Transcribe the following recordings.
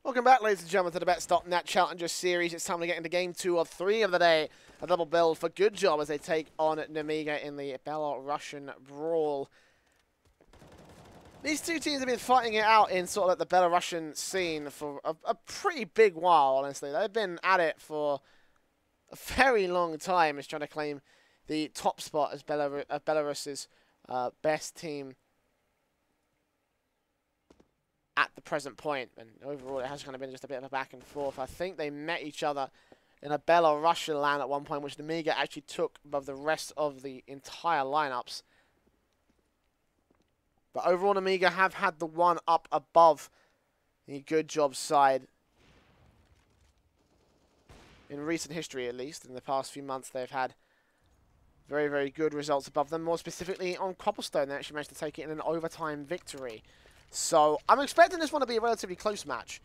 Welcome back, ladies and gentlemen, to the Bet.net Challenger Series. It's time to get into Game 2 of 3 of the day. A double build for GoodJob as they take on Nemiga in the Belarusian Brawl. These two teams have been fighting it out in sort of like the Belarusian scene for a pretty big while, honestly. They've been at it for a very long time, is trying to claim the top spot as Belarus's best team at the present point. And overall, it has kind of been just a bit of a back and forth. I think they met each other in a Belarusian LAN at one point, which Nemiga actually took above the rest of the entire lineups. But overall, Nemiga have had the one up above the GoodJob side. In recent history, at least. In the past few months, they've had very, very good results above them. More specifically, on Cobblestone, they actually managed to take it in an overtime victory. So, I'm expecting this one to be a relatively close match.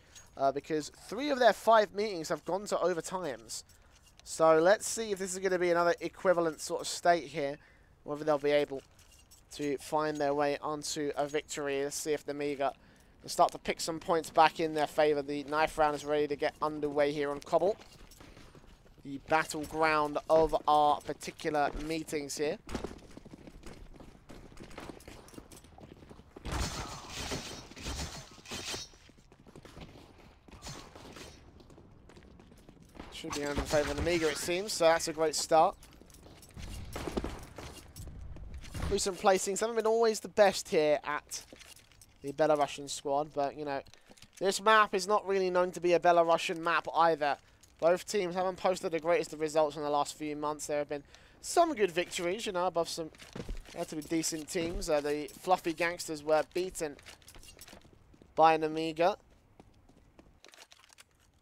Because 3 of their 5 meetings have gone to overtimes. So, let's see if this is going to be another equivalent sort of state here. Whether they'll be able to find their way onto a victory. Let's see if Nemiga can start to pick some points back in their favour. The knife round is ready to get underway here on Cobble. The battleground of our particular meetings here. Should be going in favour of Nemiga, it seems, so that's a great start. Recent placings haven't been always the best here at the Belarusian squad, but, you know, this map is not really known to be a Belarusian map either. Both teams haven't posted the greatest of results in the last few months. There have been some good victories, you know, above some relatively decent teams. The Fluffy Gangsters were beaten by Nemiga.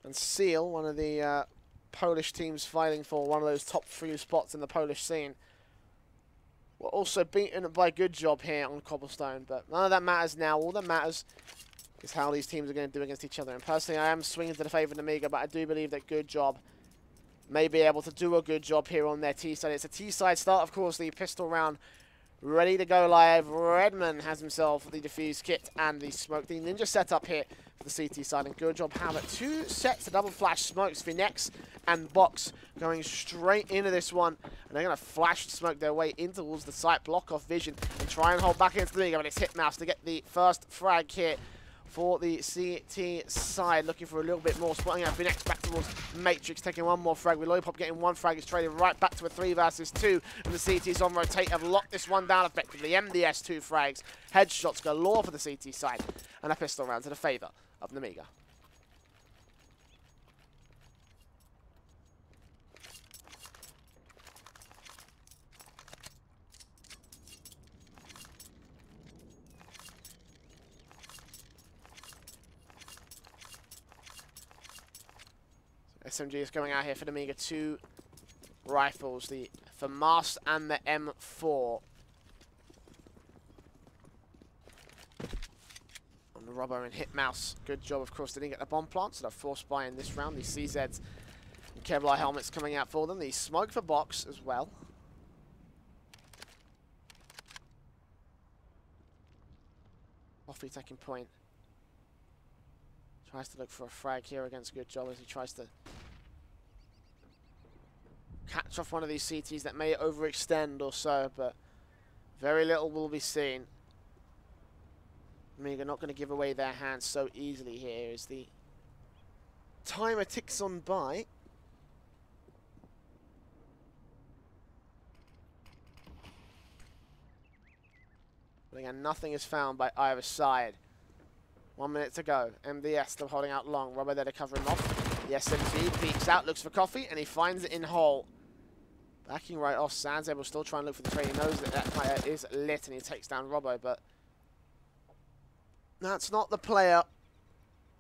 And Seal, one of the Polish teams fighting for one of those top 3 spots in the Polish scene, were also beaten by GoodJob here on Cobblestone. But none of that matters now. All that matters is how these teams are going to do against each other. And personally, I am swinging to the favour of Nemiga, but I do believe that GoodJob may be able to do a good job here on their T-side. It's a T-side start, of course, the pistol round ready to go live. Redman has himself the defuse kit and the smoke. The ninja setup here for the CT side, and GoodJob have 2 sets of double flash smokes, Finex and Box, going straight into this one. And they're going to flash smoke their way in towards the site, block off vision, and try and hold back into the Nemiga. But it's Hitmouse to get the first frag here for the CT side, looking for a little bit more, spotting out Finex back towards Matrix, taking one more frag, with Lollipop getting 1 frag. It's traded right back to a 3 versus 2, and the CTs on rotate have locked this one down effectively. MDS 2 frags, headshots galore for the CT side, and a pistol round to the favour of Nemiga. SMG is going out here for Nemiga. 2 rifles, the FAMAS and the M4. On the Robbo and Hitmouse. GoodJob, of course, didn't get the bomb plant, so they're forced by in this round. The CZs and Kevlar helmets coming out for them. The smoke for Box as well. Coffee taking point. Tries to look for a frag here against GoodJob as he tries to catch off one of these CTs that may overextend or so, but very little will be seen. Nemiga not going to give away their hands so easily here as the timer ticks on by. But again, nothing is found by either side. 1 minute to go. MDS still holding out long. Robbo there to cover him off. The SMG peeks out, looks for coffee, and he finds it in hole. Backing right off, Sandsable will still try and look for the trade. He knows that that player is lit, and he takes down Robbo, but that's not the player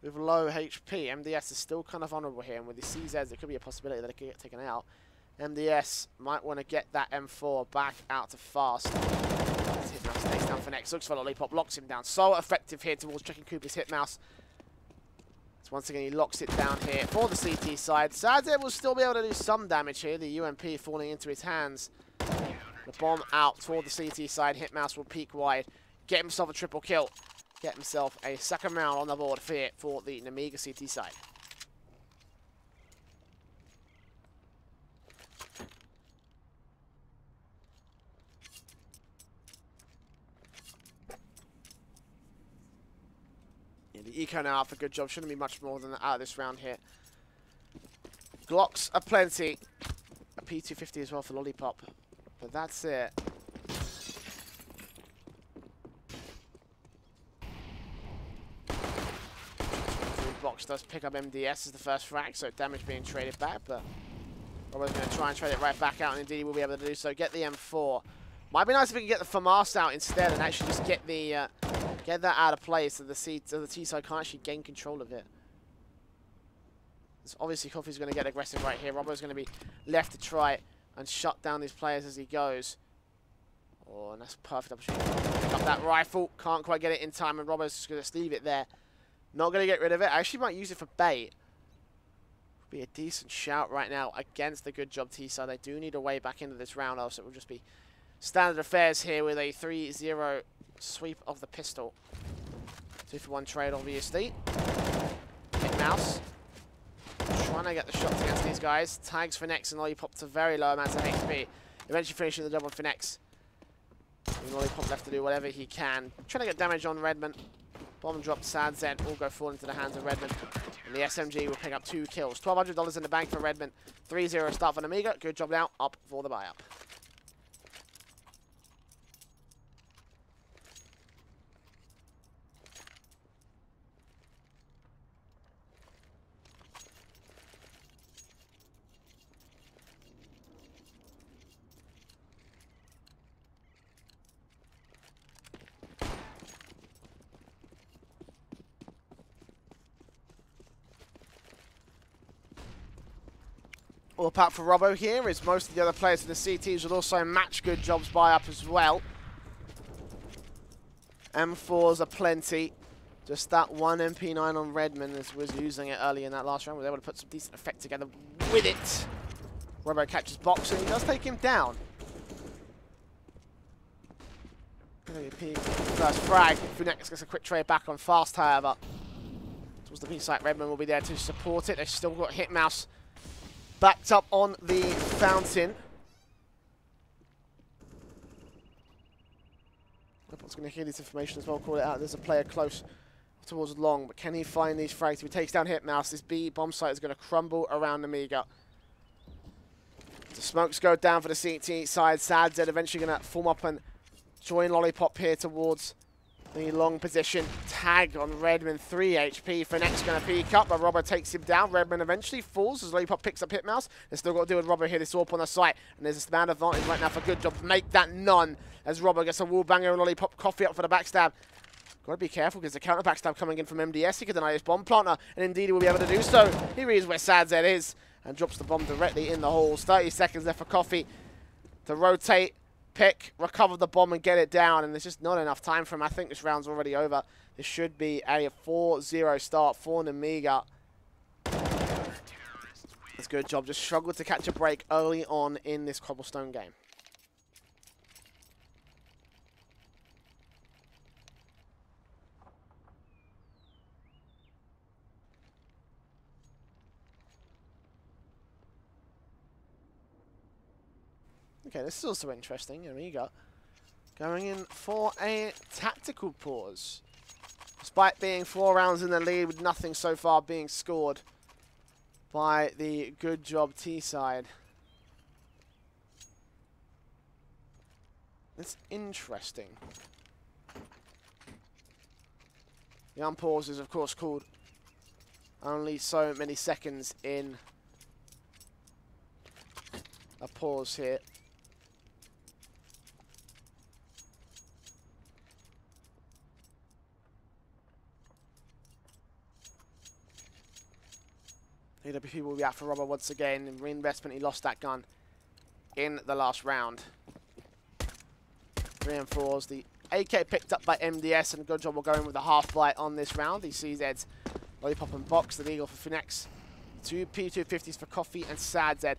with low HP. MDS is still kind of vulnerable here, and with the CZs, there could be a possibility that it could get taken out. MDS might want to get that M4 back out to fast. Hitmouse takes down Finex, looks for Lollipop, locks him down. So effective here towards checking Cooper's Hitmouse. So once again, he locks it down here for the CT side. Sadze will still be able to do some damage here. The UMP falling into his hands. The bomb out toward the CT side. Hitmouse will peek wide. Get himself a triple kill. Get himself a second round on the board for the Nemiga CT side. Yeah, the eco now out for GoodJob. Shouldn't be much more than that out of this round here. Glocks are plenty. A P250 as well for Lollipop. But that's it. Box does pick up MDS as the first frag, so damage being traded back, but Robo's going to try and trade it right back out, and indeed he will be able to do so. Get the M4. Might be nice if we can get the FAMAS out instead and actually just get the get that out of play so the T side can't actually gain control of it. So obviously Coffee's going to get aggressive right here. Robo's going to be left to try and shut down these players as he goes. Oh, and that's a perfect opportunity to pick up that rifle. Can't quite get it in time, and Robo's just going to leave it there. Not going to get rid of it. I actually might use it for bait. Be a decent shout right now against the GoodJob T-side. They do need a way back into this round, else it will just be standard affairs here with a 3-0 sweep of the pistol. 2-for-1 trade, obviously. Hitmouse. Trying to get the shots against these guys. Tags Finex and Lollipop to very low amounts of HP. Eventually finishing the job on Finex. Lollipop left to do whatever he can. Trying to get damage on Redmond. Bomb drop, Sad Zed will go fall into the hands of Redmond. And the SMG will pick up 2 kills. $1,200 in the bank for Redmond. 3-0 start for Nemiga. GoodJob now, up for the buy-up. All apart for Robbo here is most of the other players in the CTs will also match GoodJob's buy-up as well. M4s are plenty. Just that one MP9 on Redmond was using it early in that last round. Was able to put some decent effect together with it. Robbo catches box and he does take him down. First frag. Funex gets a quick trade back on fast, however. Towards the B site, Redmond will be there to support it. They've still got Hitmouse backed up on the fountain. Robot's going to hear this information as well, call it out. There's a player close towards long, but can he find these frags? If he takes down Hitmouse, this B bomb site is going to crumble around Nemiga. The smokes go down for the CT side. Sad Zed eventually going to form up and join Lollipop here towards the long position. Tag on Redmond, 3 HP. Finex going to peek up, but Robbo takes him down. Redmond eventually falls as Lollipop picks up Hitmouse. They've still got to deal with Robbo here. This AWP on the site, and there's a stand advantage right now for GoodJob to make that none as Robbo gets a wall banger and Lollipop Coffee up for the backstab. Got to be careful because the counter backstab coming in from MDS. He could deny his bomb planter, and indeed he will be able to do so. Here he is where Sad Zed is, and drops the bomb directly in the holes. 30 seconds left for Coffee to rotate, pick, recover the bomb and get it down, and there's just not enough time for him. I think this round's already over. This should be a 4-0 start for Nemiga. That's GoodJob. Just struggled to catch a break early on in this cobblestone game. Okay, this is also interesting. Nemiga going in for a tactical pause. Despite being 4 rounds in the lead with nothing so far being scored by the GoodJob T side. It's interesting. The unpause is of course called only so many seconds in a pause here. AWP will be out for Robbo once again. In reinvestment, he lost that gun in the last round. 3 and 4s. The AK picked up by MDS, and GoodJob will go in with a half bite on this round. He sees Ed's Lollipop and box, the Eagle for Finex. 2 P250s for Coffee and Sad Zed.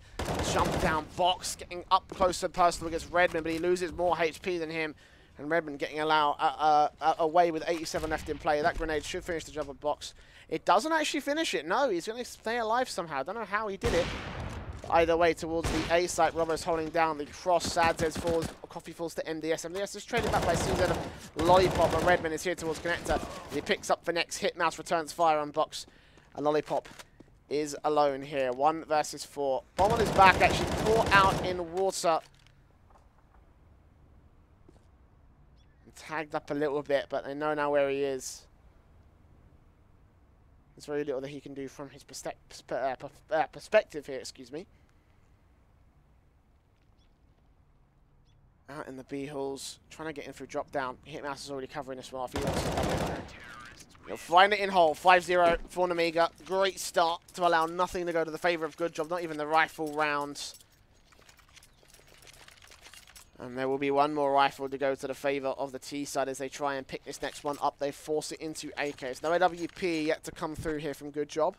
jump down box, getting up close and personal against Redmond, but he loses more HP than him. And Redmond getting away with 87 left in play. That grenade should finish the job of box. It doesn't actually finish it. No, he's going to stay alive somehow. Don't know how he did it. But either way, towards the A site, Robbo's holding down the cross. SadZed falls. Coffee falls to MDS. MDS is traded back by CZ. Lollipop, and Redmond is here towards Connector. He picks up the next hit. Mouse returns fire on box. And Lollipop is alone here. 1 versus 4. Bomb on his back, actually caught out in water. Tagged up a little bit, but they know now where he is. There's very little that he can do from his perspective here, excuse me. Out in the B holes, trying to get in through drop down. Hitmouse is already covering this one off. He wants to come in. He'll find it in hole. 5-0 for Nemiga. Great start to allow nothing to go to the favour of GoodJob, not even the rifle rounds. And there will be one more rifle to go to the favour of the T side as they try and pick this next one up. They force it into AKs. No AWP yet to come through here from GoodJob.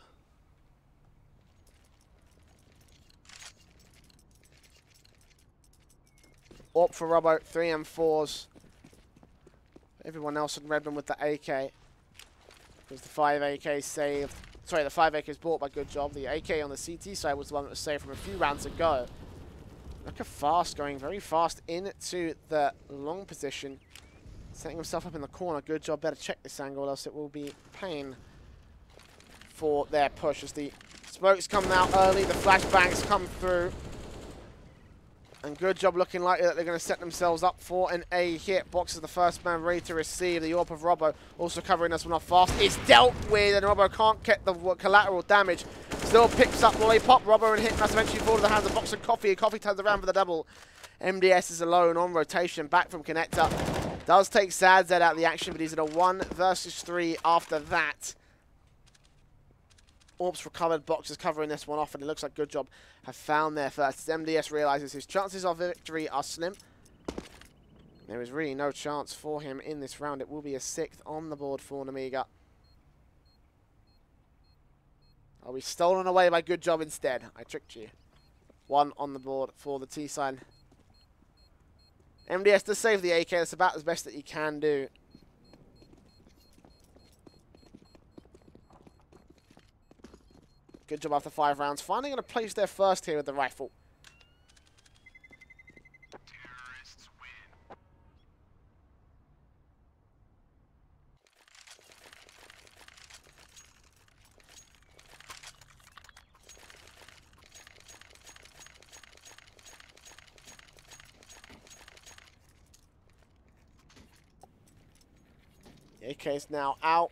AWP for Robbo, 3 M4s. Everyone else in Redmond with the AK. Because the 5 AK saved. Sorry, the 5 AK is bought by GoodJob. The AK on the CT side was the one that was saved from a few rounds ago. Look at Fast going very fast into the long position. Setting himself up in the corner. GoodJob better check this angle, else it will be pain for their push. As the smokes come out early, the flashbangs come through. And GoodJob looking like that they're going to set themselves up for an A hit. Box is the first man ready to receive. The AWP of Robbo also covering this one off fast. It's dealt with, and Robbo can't get the collateral damage. Still picks up Lollipop. Robbo and Hitmass eventually fall to the hands of Box and Coffee. Coffee turns around for the double. MDS is alone on rotation. Back from Connector. Does take SadZed out of the action, but he's at a 1 versus 3 after that. AWP's recovered. Box is covering this one off, and it looks like GoodJob have found their first. As MDS realizes his chances of victory are slim. There is really no chance for him in this round. It will be a 6th on the board for Nemiga. Are we stolen away by GoodJob instead? I tricked you. 1 on the board for the T side. MDS does save the AK. That's about as best that he can do. GoodJob after 5 rounds. Finally going to place their first here with the rifle. Terrorists win. The AK is now out.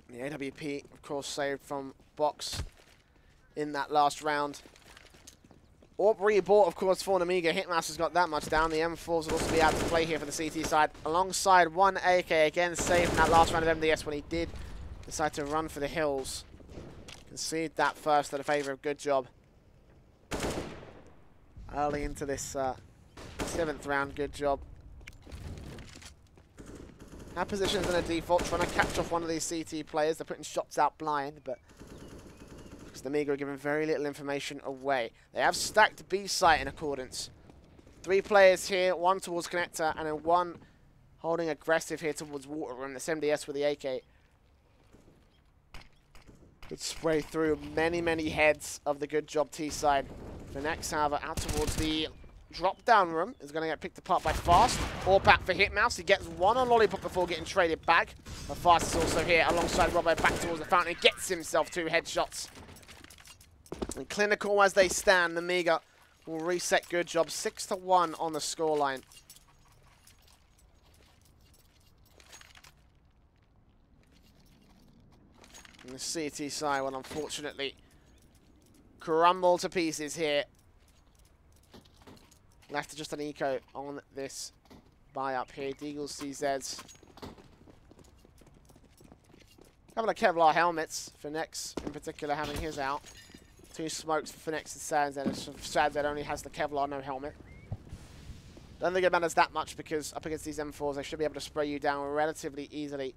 The AWP, of course, saved from Box in that last round. AWP rebought, of course, for Nemiga. Hitmaster's got that much down. The M4s will also be out to play here for the CT side. Alongside 1 AK, again saved in that last round of MDS when he did decide to run for the hills. Concede that first to the favour of GoodJob. Early into this 7th round, GoodJob. Our position's in a default, trying to catch off one of these CT players. They're putting shots out blind, but because Nemiga are giving very little information away. They have stacked B site in accordance. 3 players here, 1 towards Connector, and then 1 holding aggressive here towards Water Room. This MDS with the AK. Could spray through many, many heads of the GoodJob T side. The next, however, out towards the drop-down room is going to get picked apart by Fast. Or back for Hitmouse. He gets 1 on Lollipop before getting traded back. But Fast is also here alongside Robbo back towards the fountain. He gets himself 2 headshots. And clinical as they stand, Nemiga will reset GoodJob 6-1 on the scoreline. And the CT side will unfortunately crumble to pieces here. Left to just an eco on this buy up here. Deagles, CZs. Having a Kevlar helmets. Phoenix in particular having his out. 2 smokes for Phoenix and SadZed. SadZed only has the Kevlar, no helmet. Don't think it matters that much because up against these M4s, they should be able to spray you down relatively easily.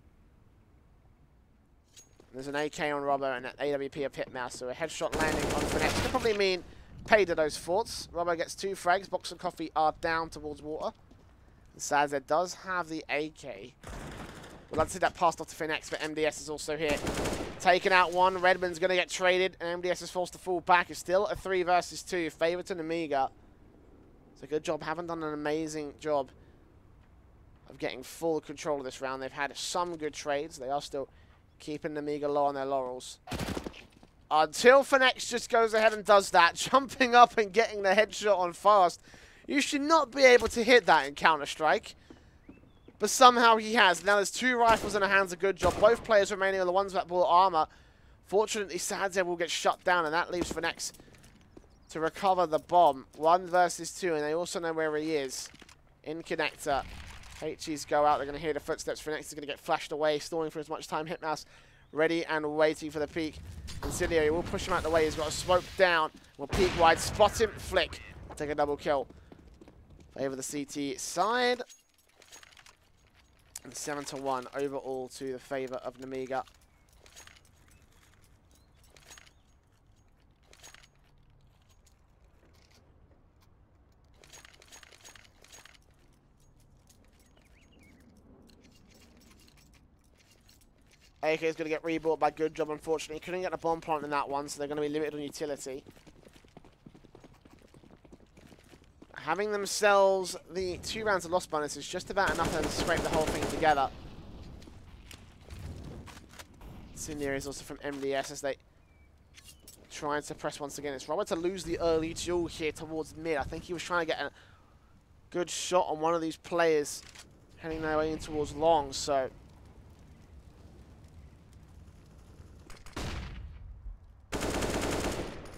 There's an AK on Robbo and an AWP of Hitmouse, so a headshot landing on Finesse could probably mean pay to those forts. Robbo gets 2 frags. Box and Coffee are down towards water. And Sazed does have the AK. We'd like to see that passed off to Finesse, but MDS is also here. Taking out one. Redmond's going to get traded, and MDS is forced to fall back. It's still a 3 versus 2. Favor to Nemiga. It's a good job. Haven't done an amazing job of getting full control of this round. They've had some good trades. They are still keeping Nemiga low on their laurels. Until Finex just goes ahead and does that, jumping up and getting the headshot on fast. You should not be able to hit that in Counter-Strike. But somehow he has. Now there's 2 rifles in the hands of GoodJob. Both players remaining are the ones that bought armor. Fortunately, Sadze will get shut down, and that leaves Finex to recover the bomb. 1 versus 2, and they also know where he is. In connector. HEs go out. They're going to hear the footsteps. Finex is going to get flashed away, stalling for as much time. Hitmouse ready and waiting for the peek. Incendiary will push him out the way. He's got a smoke down. Will peek wide. Spot him. Flick. Take a double kill. Favor the CT side. And 7-1 overall to the favor of Nemiga. AK is going to get rebought by GoodJob, unfortunately. Couldn't get a bomb plant in that one, so they're going to be limited on utility. Having themselves the 2 rounds of loss bonus is just about enough to scrape the whole thing together. Incendiary is also from MDS as they try and suppress once again. It's Robert to lose the early duel here towards mid. I think he was trying to get a good shot on one of these players heading their way in towards long, so...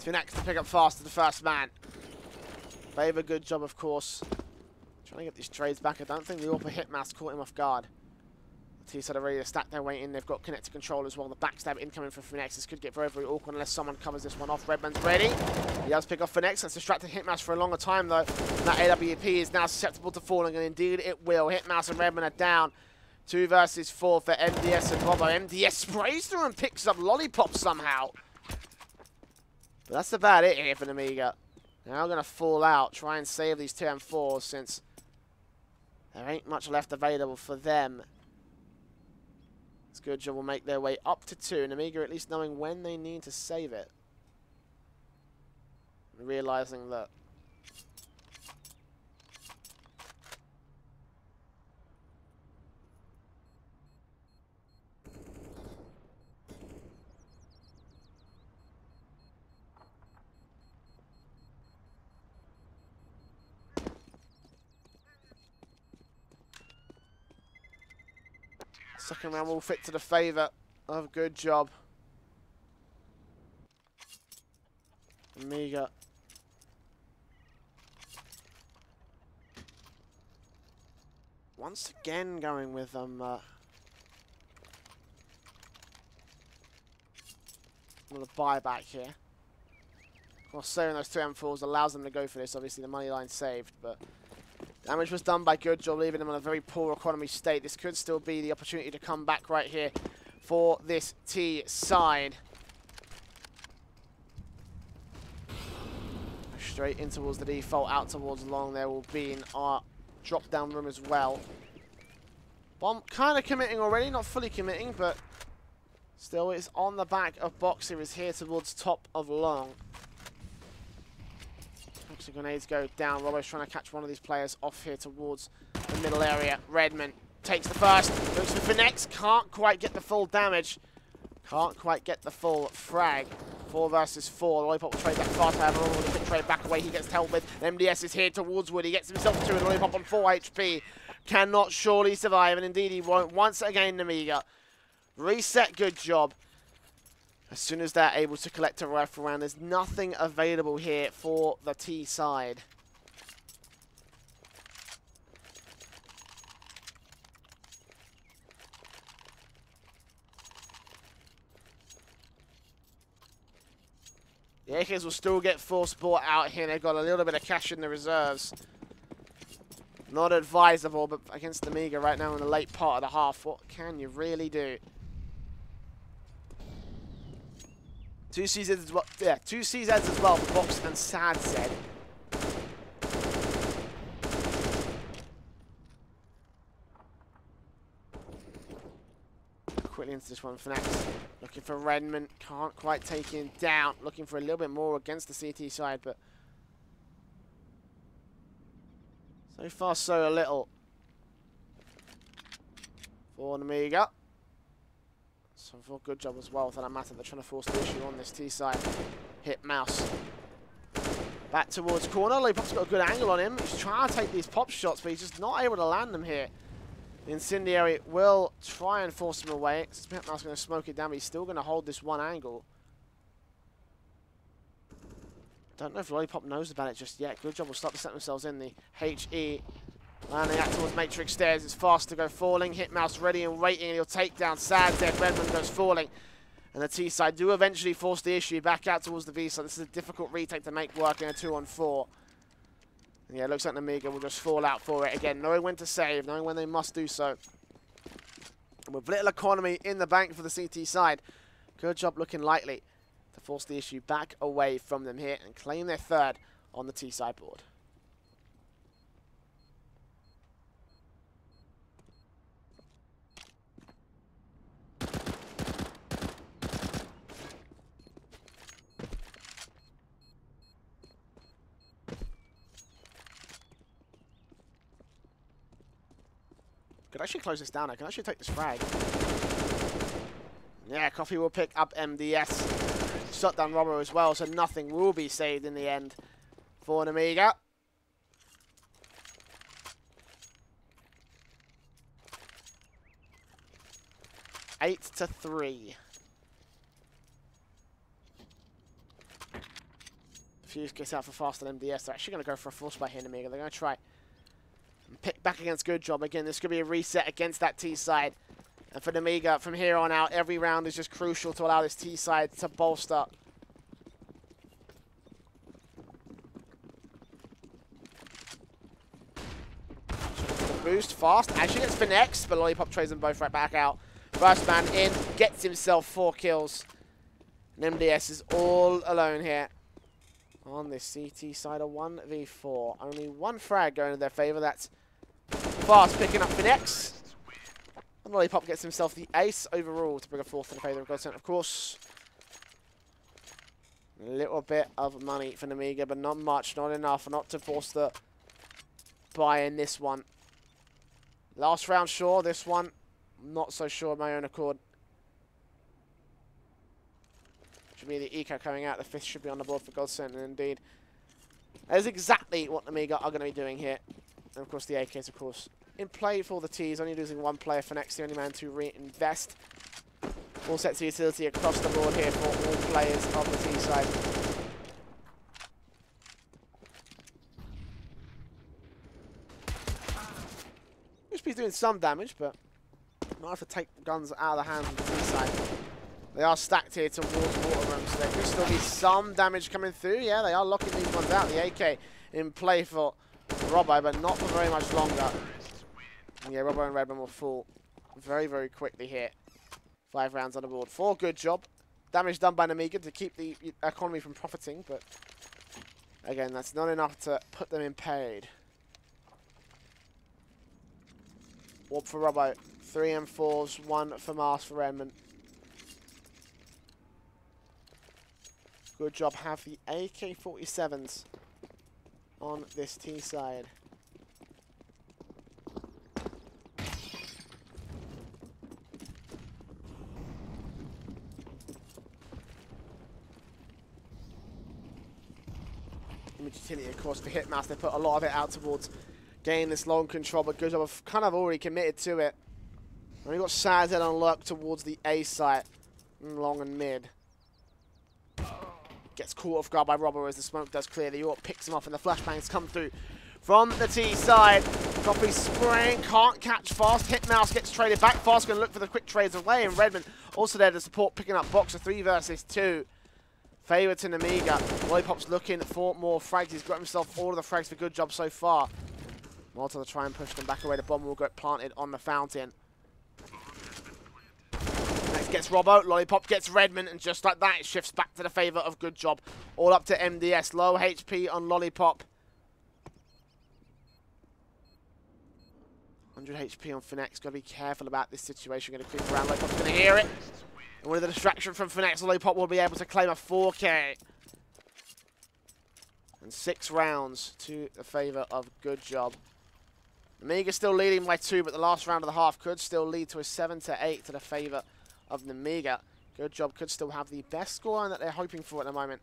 Finex to pick up fast to the first man. Favor GoodJob, of course. Trying to get these trades back. I don't think the AWP Hitmask caught him off guard. The T-side are ready to stack their way in. They've got connected control as well. The backstab incoming from Finex. This could get very, very awkward unless someone covers this one off. Redman's ready. He does pick off Finex. That's distracted Hitmask for a longer time, though. That AWP is now susceptible to falling, and indeed it will. Hitmask and Redman are down. 2 versus 4 for MDS and Robbo. MDS sprays through and picks up Lollipop somehow. But that's about it here for Nemiga. Now going to fall out, try and save these 2 and 4s since there ain't much left available for them. It's GoodJob will make their way up to 2. Nemiga at least knowing when they need to save it. And realizing that second round will fit to the favour of GoodJob. Nemiga. Once again going with them. A little buyback here. Of course, saving those 2 M4s allows them to go for this. Obviously, the money line saved, but damage was done by GoodJob, leaving them in a very poor economy state. This could still be the opportunity to come back right here for this T side. Straight in towards the default, out towards long. There will be an drop down room as well. Bomb kind of committing already, not fully committing, but still it's on the back of Boxer. Is here towards top of long. Boxer grenades go down. Robbo's trying to catch one of these players off here towards the middle area. Redman takes the first, goes for Finex, can't quite get the full damage. Can't quite get the full frag. 4 versus 4. The Lollipop will trade that fast. However, with a quick trade back away, he gets held with. MDS is here towards Wood. He gets himself 2 and Lollipop on 4 HP. Cannot surely survive, and indeed he won't. Once again, Nemiga. Reset GoodJob. As soon as they're able to collect a rifle round, there's nothing available here for the T side. The AKs will still get force bought out here. They've got a little bit of cash in the reserves. Not advisable, but against Nemiga right now in the late part of the half, what can you really do? Two CZs as well. Yeah, two CZs as well for Box and Sad Zed. Quickly into this one for next. Looking for Redmond. Can't quite take him down. Looking for a little bit more against the CT side, but so far so little for Nemiga. So for GoodJob as well, for that matter. They're trying to force the issue on this T side. Hit mouse. Back towards corner. Lollipop's got a good angle on him. He's trying to take these pop shots, but he's just not able to land them here. The Incendiary will try and force him away. Hitmouse going to smoke it down, but he's still going to hold this one angle. Don't know if Lollipop knows about it just yet. GoodJob will start to set themselves in the HE. Landing out towards Matrix Stairs. It's fast to go falling. Hitmouse ready and waiting, and he'll take down Sad Zed. Redmond goes falling. And the T side do eventually force the issue back out towards the V side. This is a difficult retake to make work in a 2-on-4. And yeah, it looks like Nemiga will just fall out for it again, knowing when to save, knowing when they must do so. And with little economy in the bank for the CT side, GoodJob looking likely to force the issue back away from them here and claim their third on the T side board. Could actually close this down. I can actually take this frag. Yeah, Coffee will pick up MDS. Shut down Robber as well, so nothing will be saved in the end for Nemiga. Eight to 3. Fuse gets out for fast and MDS. They're actually going to go for a force by here, Nemiga. They're going to try pick back against GoodJob. Again, this could be a reset against that T side. And for Nemiga, from here on out, every round is just crucial to allow this T side to bolster. Boost fast. Actually gets Finex, but Lollipop trades them both right back out. First man in, gets himself 4 kills. And MDS is all alone here on this CT side of 1v4. Only one frag going in their favor. That's fast picking up Finex. And Lollipop gets himself the ace overall to bring a 4th in favor of Godsent, of course. A little bit of money for Nemiga, but not much, not enough, not to force the buy in this one. Last round, sure. This one, not so sure of my own accord. Should be the eco coming out. The 5th should be on the board for Godsent, and indeed, that is exactly what Nemiga are going to be doing here. And of course, the AKs, of course, in play for the Ts, only losing one player for next, the only man to reinvest. All sets of utility across the board here for all players of the T side. USP's doing some damage, but might have to take the guns out of the hands of the T side. They are stacked here towards water room, so there could still be some damage coming through. Yeah, they are locking these ones out. The AK in play for Robbo, but not for very much longer. Yeah, Robbo and Redmond will fall very, very quickly here. 5 rounds on the board for GoodJob. Damage done by Nemiga to keep the economy from profiting, but again, that's not enough to put them in paid. Warp for Robbo. 3 M4s, 1 for Mars for Redmond. GoodJob have the AK-47s on this T side. Image utility, of course, for Hitmouse. They put a lot of it out towards gaining this long control, but GoodJob have kind of already committed to it. And we've got Sad Zed on lurk towards the A site, long and mid. Gets caught off guard by Robbo as the smoke does clear. The York picks him off and the flashbangs come through from the T side. Coffee spraying, can't catch fast. Hitmouse gets traded back fast, going to look for the quick trades away. And Redmond also there to support, picking up Boxer 3 versus 2. Favour to Nemiga. Lollipop's looking for more frags. He's got himself all of the frags for GoodJob so far. Malta to try and push them back away. The bomb will get planted on the fountain. gets Robbo, Lollipop gets Redmond, and just like that, it shifts back to the favour of GoodJob. All up to MDS. Low HP on Lollipop. 100 HP on Finex. Got to be careful about this situation. Going to creep around. Lollipop's going to hear it. And with the distraction from Finex, Lollipop will be able to claim a 4K. And 6 rounds to the favour of GoodJob. Nemiga still leading by 2, but the last round of the half could still lead to a 7-8 to the favour of Nemiga. GoodJob could still have the best scoreline that they're hoping for at the moment,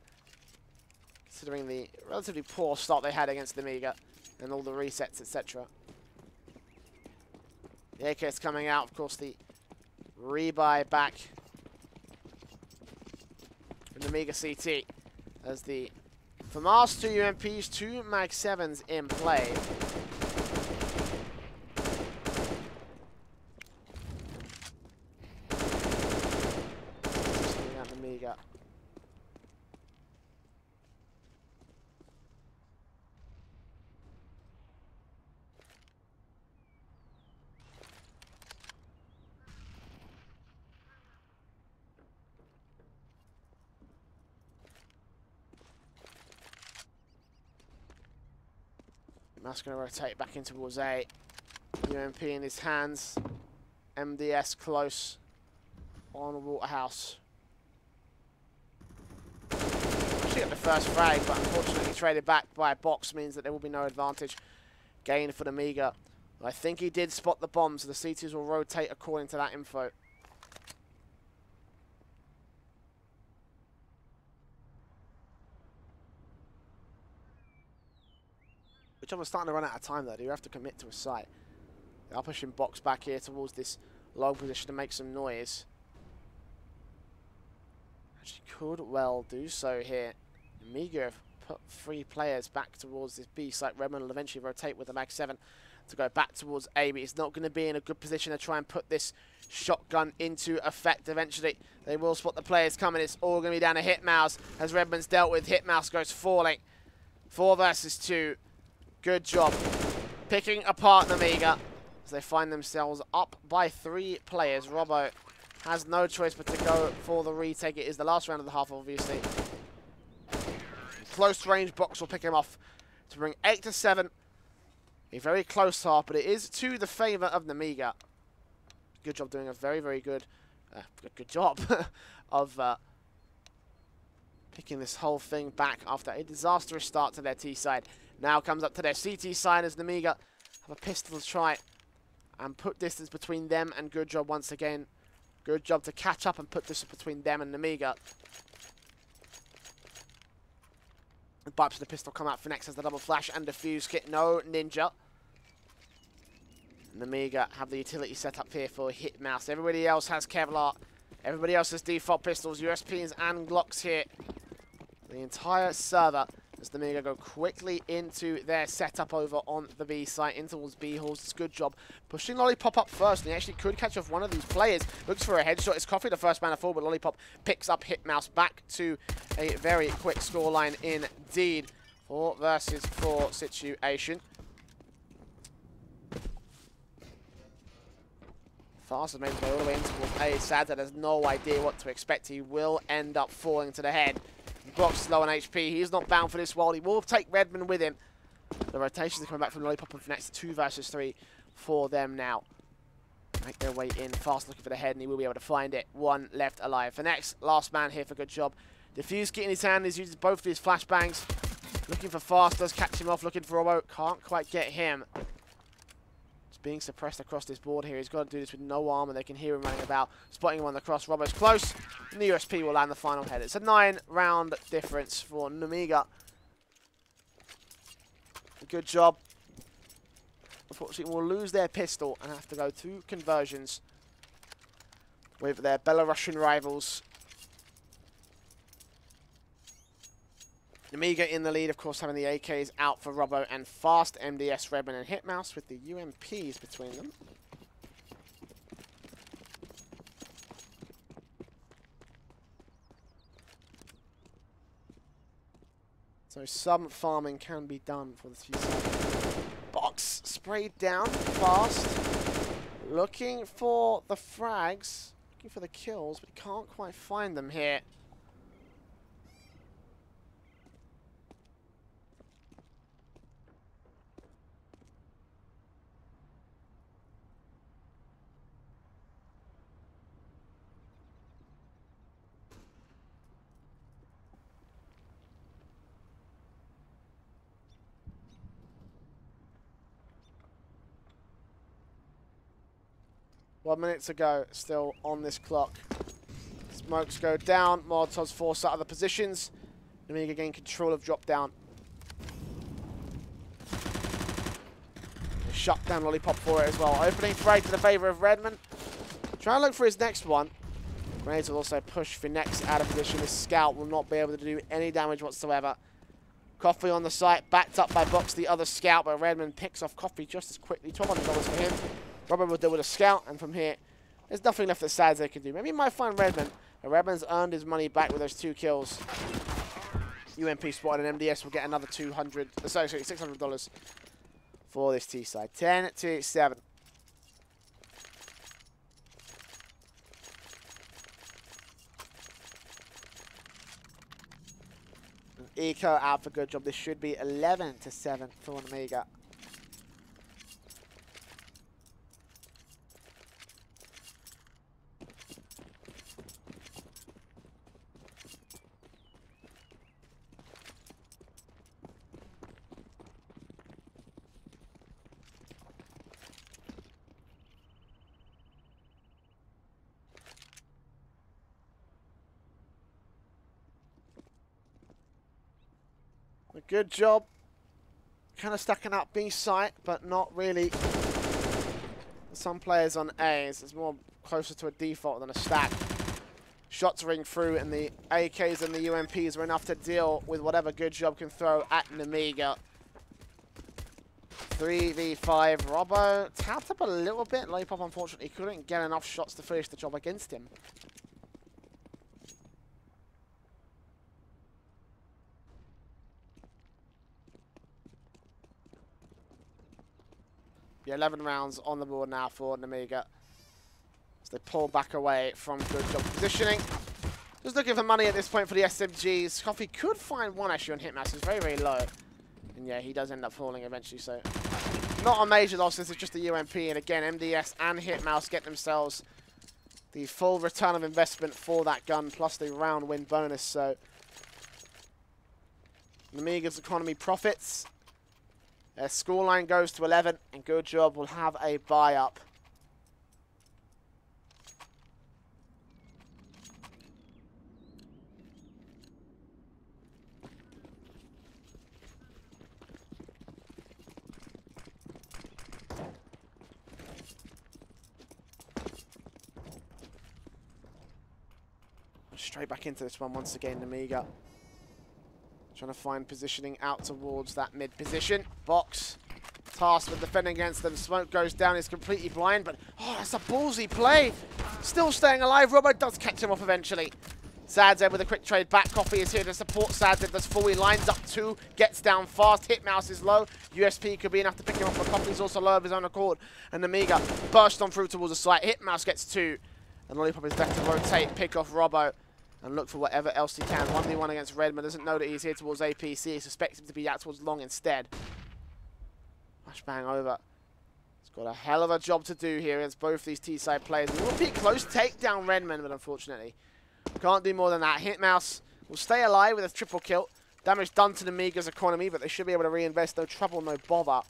considering the relatively poor start they had against Nemiga and all the resets, etc. The AK is coming out, of course, the rebuy back from Nemiga CT as the FAMAS 2 UMPs, 2 Mag 7s in play. Nemiga. That's going to rotate back in towards A. UMP in his hands. MDS close on Waterhouse. Actually got the first frag, but unfortunately traded back by a box means that there will be no advantage gained for Nemiga. I think he did spot the bomb, so the CTs will rotate according to that info. Which I'm starting to run out of time though. Do you have to commit to a site? They are pushing box back here towards this long position to make some noise. Actually could well do so here. Nemiga have put 3 players back towards this B site. Redmond will eventually rotate with the Mag 7 to go back towards A, but he's not going to be in a good position to try and put this shotgun into effect eventually. They will spot the players coming. It's all going to be down to Hitmouse as Redmond's dealt with. Hitmouse goes falling. 4 versus 2. GoodJob picking apart Nemiga as they find themselves up by 3 players. Robbo has no choice but to go for the retake. It is the last round of the half, obviously. Close range box will pick him off to bring 8-7. A very close half, but it is to the favour of Nemiga. GoodJob doing a very, very good job of picking this whole thing back after a disastrous start to their T side. Now comes up to their CT side as Nemiga have a pistol to try and put distance between them and GoodJob once again. GoodJob to catch up and put distance between them and Nemiga. The pipes of the pistol come out. Finex has the double flash and defuse kit. No ninja. Nemiga have the utility set up here for Hitmouse. Everybody else has Kevlar. Everybody else has default pistols, USPs and Glocks here. The entire server as Nemiga go quickly into their setup over on the B site, in towards B halls. It's GoodJob pushing Lollipop up first, and he actually could catch off one of these players. Looks for a headshot. It's Coffee, the first man to fall, but Lollipop picks up Hitmouse back to a very quick scoreline indeed. 4 versus 4 situation. Fast as maybe go all the way in towards A. Sadza has no idea what to expect. He will end up falling to the head. Brock's low on HP. He's not bound for this world. He will take Redmond with him. The rotations are coming back from Lollipop and Finex. 2 versus 3 for them now. Make their way in. Fast looking for the head, and he will be able to find it. 1 left alive. Finex, last man here for GoodJob. Defuse kit in his hand. He uses both of his flashbangs. Looking for Fast. Does catch him off. Looking for Robo. Can't quite get him. Being suppressed across this board here. He's got to do this with no armor. They can hear him running about. Spotting him on the cross. Robbo's close. And the USP will land the final head. It's a 9-round difference for Nemiga. GoodJob. Unfortunately, will lose their pistol and have to go to conversions with their Belarusian rivals. Nemiga in the lead, of course, having the AKs out for Robbo and Fast, MDS, Redmond, and Hitmouse with the UMPs between them. So some farming can be done for this few seconds. Box sprayed down, Fast. Looking for the frags. Looking for the kills, but can't quite find them here. One minute to go, still on this clock. Smokes go down, Molotovs force out of the positions. Nemiga gain control of drop down. Shut down Lollipop for it as well. Opening fray to the favour of Redmond. Trying to look for his next one. Grenades will also push Finex out of position. This scout will not be able to do any damage whatsoever. Coffee on the site, backed up by Box, the other scout, but Redmond picks off Coffee just as quickly. $1,200 for him. Robert will deal with a scout, and from here, there's nothing left that Sads they can do. Maybe he might find Redmond, but Redmond's earned his money back with those 2 kills. UMP spotted, and MDS will get another $600 for this T side. 10-7. Eco out for GoodJob. This should be 11-7 for Nemiga. GoodJob. Kind of stacking up B site, but not really. Some players on A's. It's more closer to a default than a stack. Shots ring through, and the AKs and the UMPs are enough to deal with whatever GoodJob can throw at Nemiga. 3v5. Robbo tapped up a little bit. Lollipop, unfortunately, couldn't get enough shots to finish the job against him. Yeah, 11 rounds on the board now for Nemiga. As they pull back away from GoodJob positioning. Just looking for money at this point for the SMGs. Coffee could find one actually on Hitmass. It's very, very low. And yeah, he does end up falling eventually, so not a major loss. This is just a UMP. And again, MDS and Hitmouse get themselves the full return of investment for that gun, plus the round win bonus. So Nemiga's economy profits. Their scoreline goes to 11, and GoodJob will have a buy-up. Straight back into this one once again, Nemiga. Trying to find positioning out towards that mid position. Box tasked with defending against them. Smoke goes down, he's completely blind, but oh, that's a ballsy play. Still staying alive. Robbo does catch him off eventually. Sadzev with a quick trade back. Coffee is here to support Sadzev. Does full. He lines up 2, gets down fast. Hitmouse is low. USP could be enough to pick him up, but Coffee's also low of his own accord. And Nemiga burst on through towards the site. Hitmouse gets 2. And Lollipop is left to rotate, pick off Robbo, and look for whatever else he can. 1v1 against Redmond. Doesn't know that he's here towards APC. He suspects him to be out towards long instead. Flashbang over. He's got a hell of a job to do here against both these T-side players. It will be a close takedown Redmond, but unfortunately can't do more than that. Hitmouse will stay alive with a triple kill. Damage done to Nemiga's economy, but they should be able to reinvest. No trouble, no bother.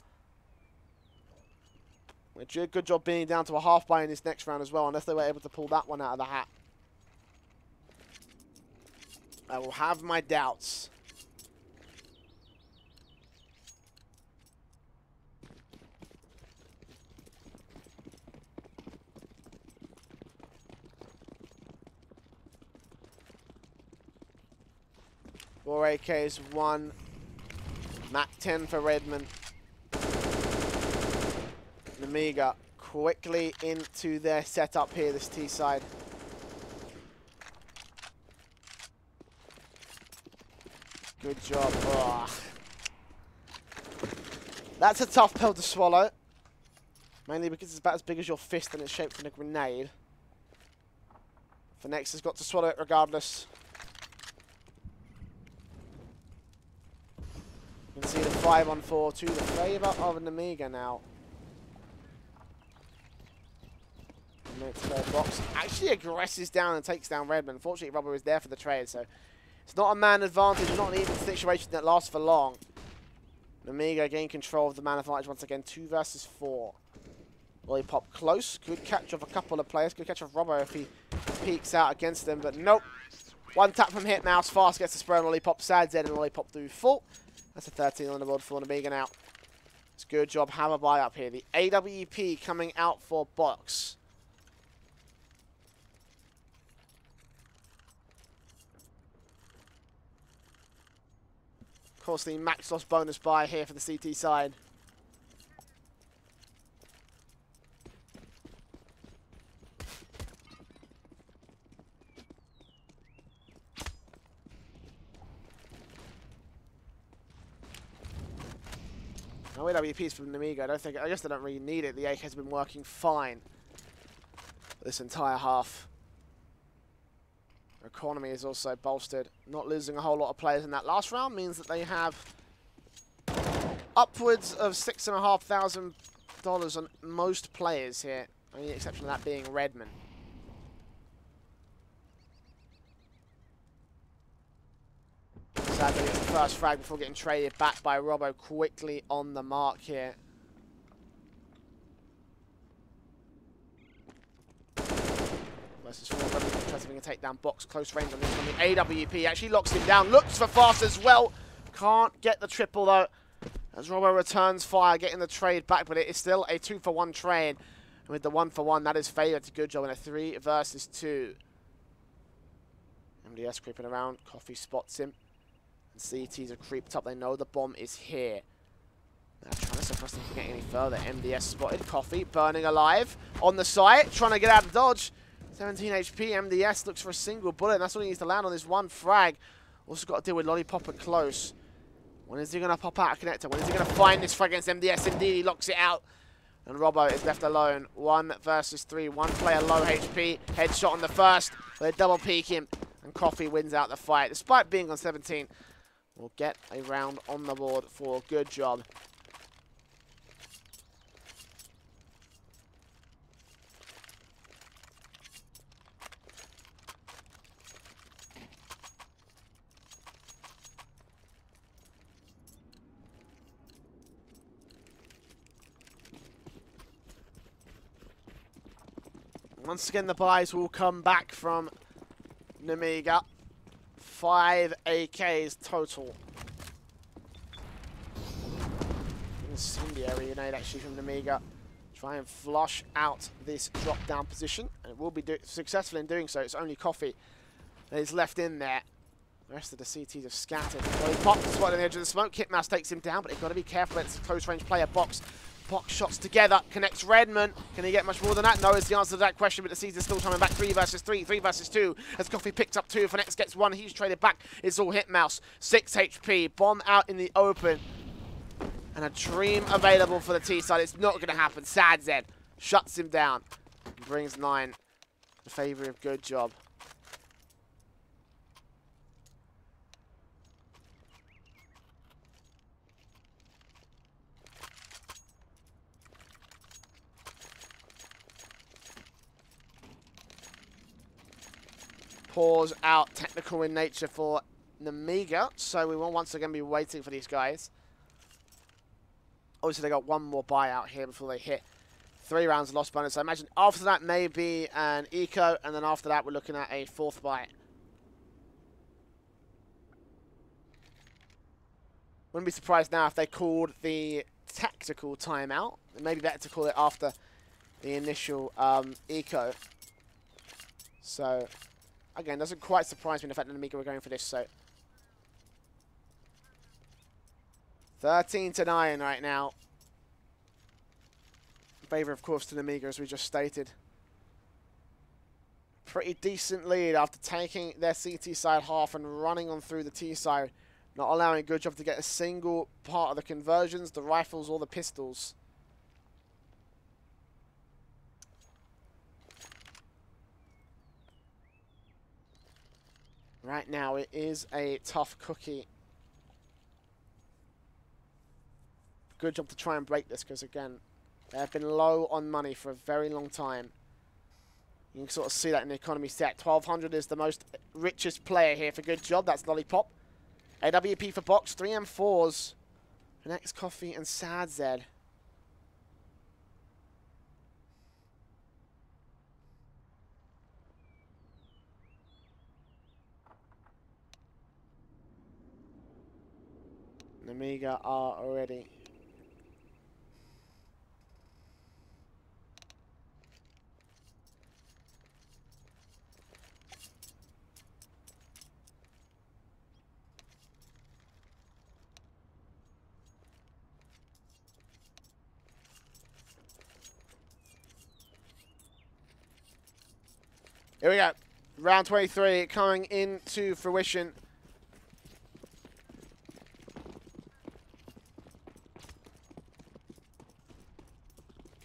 GoodJob being down to a half buy in this next round as well, unless they were able to pull that one out of the hat. I will have my doubts. Four AKs, 1 Mac 10 for Redmond. Nemiga quickly into their setup here, this T side. GoodJob. Oh. That's a tough pill to swallow. Mainly because it's about as big as your fist and it's shaped in a grenade. The Nex has got to swallow it regardless. You can see the 5-on-4 to the favour of Nemiga now. Box actually aggresses down and takes down Redmond. Unfortunately, Robbo is there for the trade, so it's not a man advantage. It's not an even situation that lasts for long. Nemiga gain control of the man advantage once again. 2 versus 4. Lollipop close. Good catch of a couple of players. Good catch of Robbo if he peeks out against them, but nope. One tap from Hitmouse. Fast gets the spray on Lollipop. Sad Z and Lollipop through full. That's a 13 on the board for Nemiga now. It's good job. Have a buy up here. The AWP coming out for Box. Of course, the max loss bonus buy here for the CT side. No AWPs from Nemiga. I guess they don't really need it. The AK has been working fine this entire half. Economy is also bolstered. Not losing a whole lot of players in that last round means that they have upwards of $6,500 on most players here. Only the exception of that being Redmond. Sadly, it's the first frag before getting traded back by Robbo quickly on the mark here. Versus 4, trying to take down Box. Close range on this one. The AWP actually locks him down. Looks for fast as well. Can't get the triple though. As Robbo returns fire, getting the trade back, but it is still a 2-for-1 trade. And with the 1-for-1, that is favoured to GoodJob in a 3 versus 2. MDS creeping around. Coffee spots him. And CTs are creeped up. They know the bomb is here. They're trying to suppress them from getting any further. MDS spotted. Coffee burning alive on the site. Trying to get out of dodge. 17 HP. MDS looks for a single bullet. And that's all he needs to land on this one frag. Also got to deal with Lollipop at close. When is he going to pop out a connector? When is he going to find this frag against MDS? Indeed, he locks it out. And Robbo is left alone. 1 versus 3. One player low HP. Headshot on the first. They double peek him. And Coffee wins out the fight. Despite being on 17, we'll get a round on the board for GoodJob. Once again, the buys will come back from Nemiga. 5 AKs total. Incendiary grenade actually from Nemiga. Try and flush out this drop-down position. And it will be successful in doing so. It's only Coffee that is left in there. The rest of the CTs have scattered. Well, he popped the spot on the edge of the smoke. Hitmouse takes him down, but they've got to be careful. It's a close-range player. Box shots together. Connects Redmond. Can he get much more than that? No is the answer to that question, but the Caesar's still coming back. 3 versus 3. 3 versus 2. As Coffee picks up 2. Next gets 1. He's traded back. It's all Hitmouse. 6 HP. Bomb out in the open. And a dream available for the T side. It's not going to happen. Sad Z shuts him down. And brings 9 in favour of GoodJob. Pause out, technical in nature for Nemiga, so we will once again be waiting for these guys. Obviously, they got one more buyout here before they hit 3 rounds of lost bonus. I imagine after that may be an eco, and then after that we're looking at a 4th buy. Wouldn't be surprised now if they called the tactical timeout. It may be better to call it after the initial eco. So again, doesn't quite surprise me the fact that Nemiga were going for this. So 13-9 right now. In favour, of course, to Nemiga, as we just stated. Pretty decent lead after taking their CT side half and running on through the T side. Not allowing GoodJob to get a single part of the conversions, the rifles or the pistols. Right now, it is a tough cookie. Good job to try and break this, because again, they have been low on money for a very long time. You can sort of see that in the economy set. 1,200 is the most richest player here for GoodJob. That's Lollipop. AWP for Box. 3M4s. Next Coffee and Sad Zed. Nemiga are already. Here we go. Round 23 coming into fruition.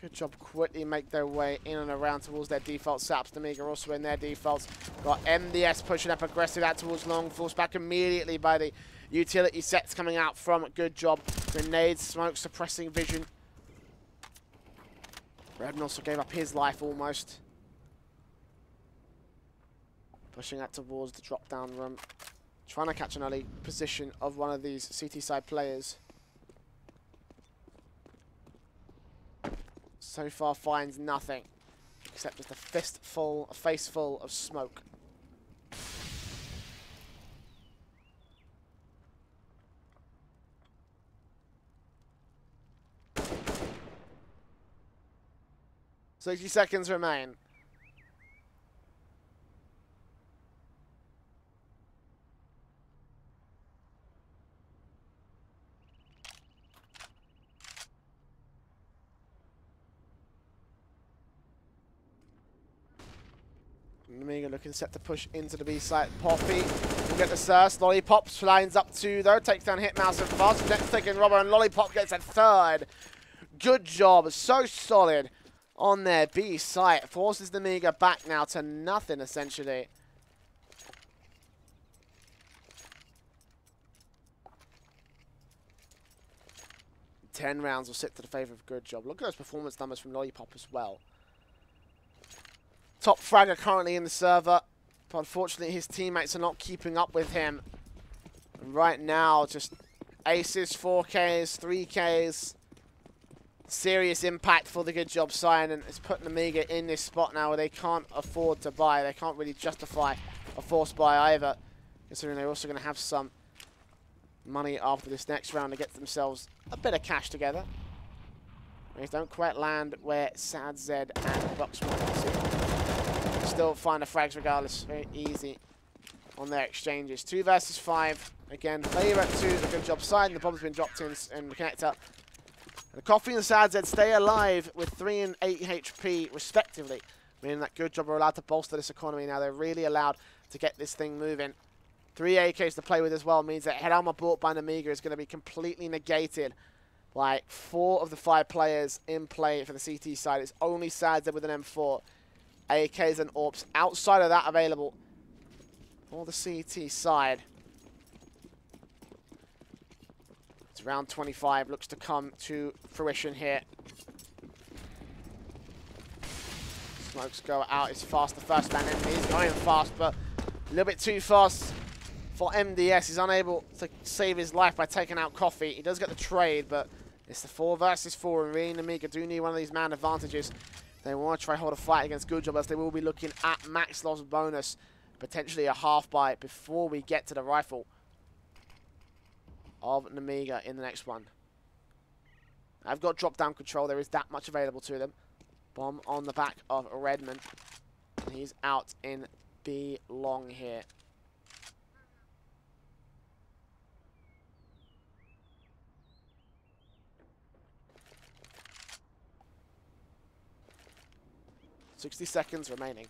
GoodJob quickly make their way in and around towards their default setups. Nemiga also in their defaults. Got MDS pushing up aggressive out towards long. Forced back immediately by the utility sets coming out from GoodJob. Grenades, smoke, suppressing vision. Redman also gave up his life almost. Pushing out towards the drop-down room. Trying to catch an early position of one of these CT side players. So far finds nothing. Except just a faceful of smoke. "60 seconds remain. Nemiga looking set to push into the B site. Poppy will get the Surst. Lollipop lines up two though. Takes down Hitmouse and fast. Next taking Robber, and Lollipop gets a third. GoodJob. So solid on their B site. Forces Nemiga back now to nothing essentially. Ten rounds will sit to the favour of GoodJob. Look at those performance numbers from Lollipop as well. Top fragger currently in the server, but unfortunately his teammates are not keeping up with him. And right now, just aces, 4Ks, 3Ks. Serious impact for the GoodJob side, and it's putting Nemiga in this spot now where they can't afford to buy. They can't really justify a forced buy either, considering they're also going to have some money after this next round to get themselves a bit of cash together. They don't quite land where Sad Zed and Box wanted to. Still find the frags regardless. Very easy on their exchanges. 2 versus 5. Again, favourite to the GoodJob side, and the bomb's been dropped in the connector. The Coffee and Sad Zed stay alive with 3 and 8 HP respectively, meaning that GoodJob are allowed to bolster this economy now. They're really allowed to get this thing moving. 3 AKs to play with as well means that head armor bought by Nemiga is going to be completely negated. Like 4 of the 5 players in play for the CT side. It's only Sad Zed with an M4. AKs and AWPs outside of that available for the CT side. It's round 25, looks to come to fruition here. Smokes go out, it's fast, the first man in, he's going fast, but a little bit too fast for MDS. He's unable to save his life by taking out Coffee. He does get the trade, but it's the 4 versus 4, and really Nemiga do need one of these man advantages. They want to try hold a fight against GoodJob, as they will be looking at max loss bonus, potentially a half buy before we get to the rifle of Nemiga in the next one. I've got drop down control. There is that much available to them. Bomb on the back of Redmond. He's out in B long here. .60 seconds remaining.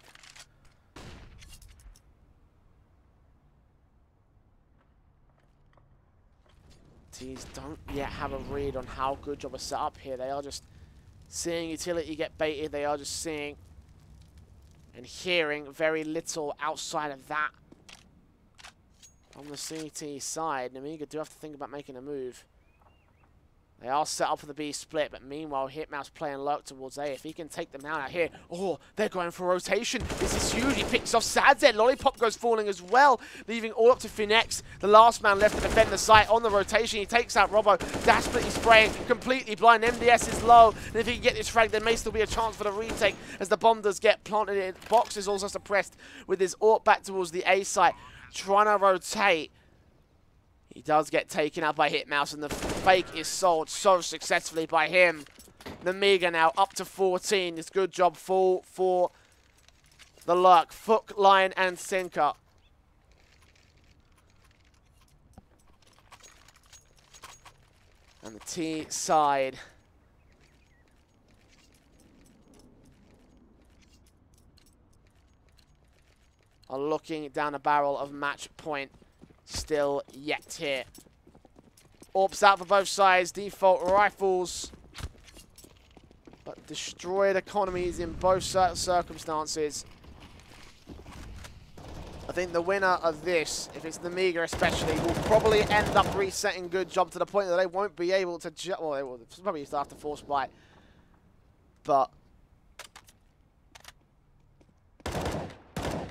Teams don't yet have a read on how GoodJob are set up here. They are just seeing utility get baited. They are just seeing and hearing very little outside of that. from the CT side. Nemiga do have to think about making a move. They are set up for the B split, but meanwhile, Hitmouse playing lurk towards A. If he can take them out here, oh, they're going for rotation. This is huge. He picks off Sadz. Lollipop goes falling as well, leaving all up to Finex, the last man left to defend the site on the rotation. He takes out Robbo. Desperately spraying, completely blind. MDS is low, and if he can get this frag, there may still be a chance for the retake as the bomb does get planted in. Box is also suppressed with his AWP back towards the A site, trying to rotate. He does get taken out by Hitmouse, and the fake is sold so successfully by him. Nemiga now up to 14. It's good job full for the lurk. Fook, line, and sinker. And the T side. Are looking down the barrel of match point. Still yet here. AWPs out for both sides. Default rifles. But destroyed economies in both circumstances. I think the winner of this, if it's Nemiga especially, will probably end up resetting GoodJob to the point that they won't be able to... Well, they will probably start to force buy. But...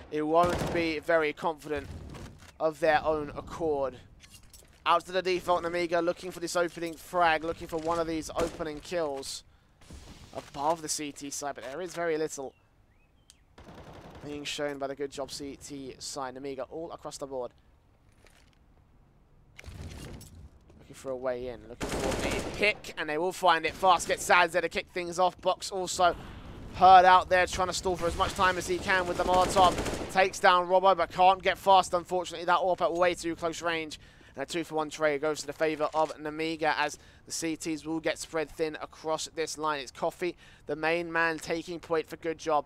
it won't be very confident of their own accord. Out to the default Nemiga, looking for this opening frag, looking for one of these opening kills above the CT side, but there is very little being shown by the GoodJob CT side. Nemiga all across the board. Looking for a way in, looking for a pick, and they will find it fast. Get Sadz there to kick things off. Box also heard out there, trying to stall for as much time as he can with the Molotov. Takes down Robbo, but can't get fast, unfortunately. That AWP at way too close range. And a 2-for-1 trade goes to the favor of Nemiga as the CTs will get spread thin across this line. It's Coffee, the main man, taking point for GoodJob.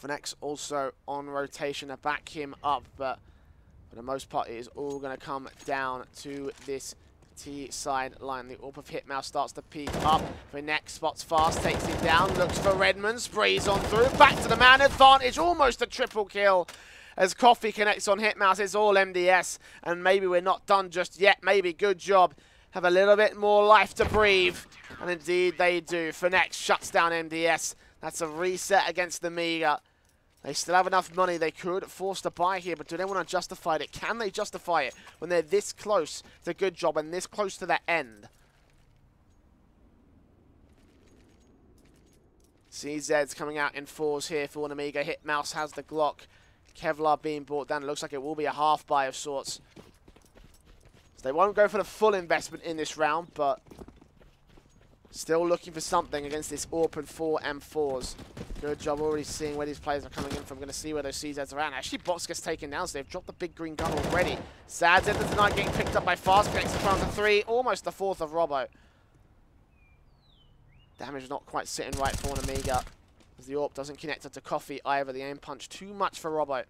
Finex also on rotation to back him up, but for the most part, it is all going to come down to this T side line. The AWP of Hitmouse starts to peek up. Finex spots fast, takes it down, looks for Redmond, sprays on through, back to the man advantage, almost a triple kill. As Coffee connects on Hitmouse, it's all MDS, and maybe we're not done just yet. Maybe GoodJob have a little bit more life to breathe, and indeed they do. Finex shuts down MDS. That's a reset against the Nemiga. They still have enough money. They could force the buy here, but do they want to justify it? Can they justify it when they're this close to GoodJob and this close to the end? CZ's coming out in fours here for Nemiga. Hitmouse has the Glock. Kevlar being brought down. It looks like it will be a half buy of sorts. So they won't go for the full investment in this round, but still looking for something against this AWP 4 and 4s. GoodJob already seeing where these players are coming in from. Going to see where those CZs are at. Actually, Box gets taken down, so they've dropped the big green gun already. Sadz ends the night getting picked up by Fast. Connects the round to 3. Almost the 4th of Robbo. Damage is not quite sitting right for Nemiga, as the AWP doesn't connect to Coffee either. The aim punch too much for Robbo.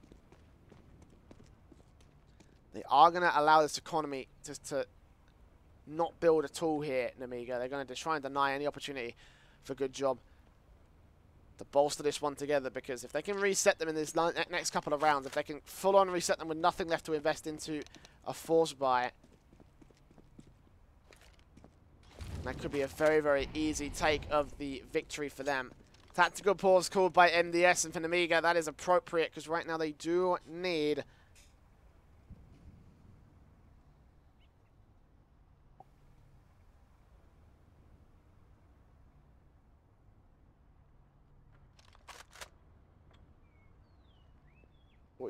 They are going to allow this economy to not build at all here, Nemiga. They're going to try and deny any opportunity for GoodJob to bolster this one together, because if they can reset them in this next couple of rounds, if they can full-on reset them with nothing left to invest into a force buy, that could be a very, very easy take of the victory for them. Tactical pause called by MDS, and for Nemiga, that is appropriate, because right now they do need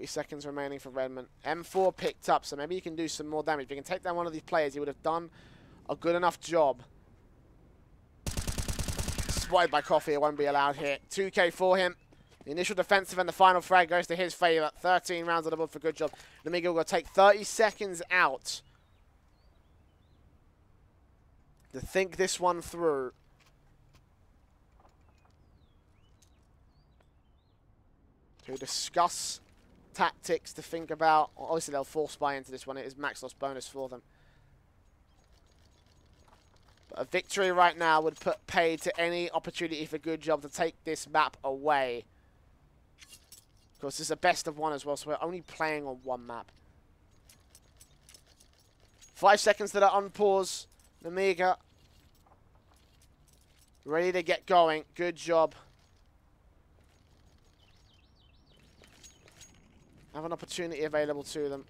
seconds remaining for Redmond. M4 picked up, so maybe he can do some more damage. If he can take down one of these players, he would have done a good enough job. Spotted by Coffee, it won't be allowed here. 2K for him. The initial defensive and the final frag goes to his favor. 13 rounds on the board for GoodJob. Nemiga will take 30 seconds out to think this one through. To discuss tactics, to think about. Obviously, they'll force buy into this one. It is max loss bonus for them. But a victory right now would put paid to any opportunity for GoodJob to take this map away. Of course, this is a best of one as well, so we're only playing on one map. 5 seconds that are on pause. Nemiga ready to get going. Good job. Have an opportunity available to them.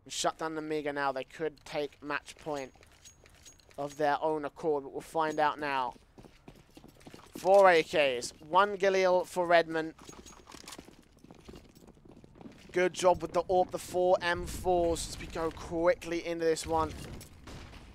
Shut down Nemiga now. They could take match point of their own accord, but we'll find out now. 4 AKs. 1 Galil for Redmond. Good job with the AWP, the 4 M4s as we go quickly into this one.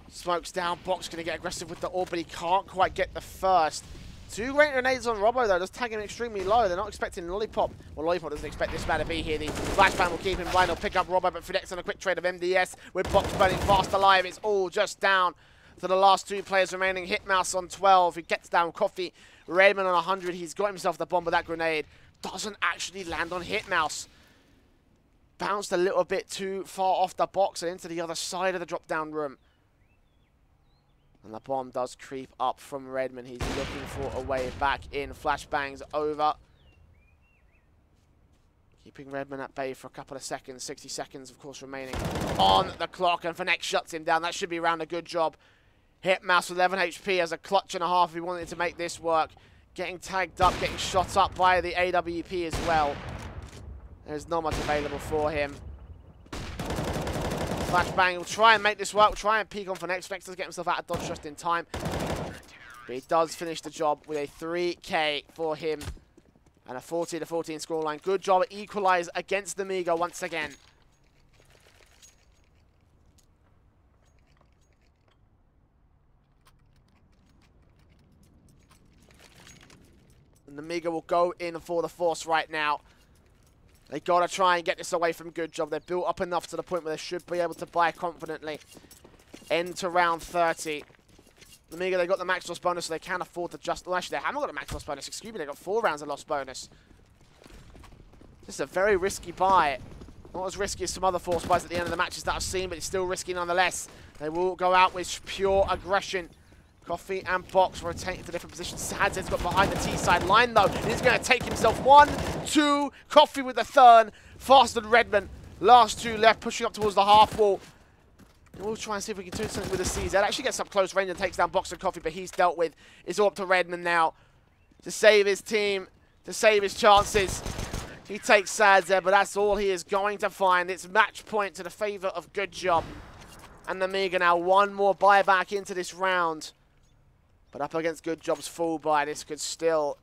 Smokes down, Box going to get aggressive with the AWP, but he can't quite get the first. 2 great grenades on Robbo though, just tagging him extremely low. They're not expecting Lollipop. Well, Lollipop doesn't expect this man to be here. The flashbang will keep him blind. He'll pick up Robbo, but Fidex on a quick trade of MDS with Box burning fast alive. It's all just down to the last 2 players remaining. Hitmouse on 12, who gets down Coffee. Redmond on 100. He's got himself the bomb, but that grenade doesn't actually land on Hitmouse. Bounced a little bit too far off the box and into the other side of the drop-down room. And the bomb does creep up from Redmond. He's looking for a way back in. Flashbangs over. Keeping Redmond at bay for a couple of seconds. 60 seconds, of course, remaining on the clock. And Finex shuts him down. That should be around a good job. Hitmouse with 11 HP as a clutch and a half if he wanted to make this work. Getting tagged up, getting shot up by the AWP as well. There's not much available for him. Flashbang will try and make this work. Will try and peek on for next. Flex does get himself out of dodge just in time. But he does finish the job with a 3K for him. And a 40-14 scoreline. Good job at equalize against the Nemiga once again. And the Nemiga will go in for the force right now. They got to try and get this away from GoodJob. They're built up enough to the point where they should be able to buy confidently. End to round 30. Nemiga, they got the max loss bonus, so they can afford to just... Well, actually, they haven't got a max loss bonus. Excuse me, they got 4 rounds of loss bonus. This is a very risky buy. Not as risky as some other force buys at the end of the matches that I've seen, but it's still risky nonetheless. They will go out with pure aggression. Coffee and Box rotating to different positions. Sadzed's got behind the T-side line, though. He's going to take himself 1, 2. Coffee with the third. Faster than Redmond. Last 2 left, pushing up towards the half wall. And we'll try and see if we can do something with the CZ. Actually gets up close range and takes down Box and Coffee, but he's dealt with. It's all up to Redmond now to save his team, to save his chances. He takes Sadzed, but that's all he is going to find. It's match point to the favor of GoodJob. And Nemiga now 1 more buyback into this round. But up against GoodJob's full buy, this could still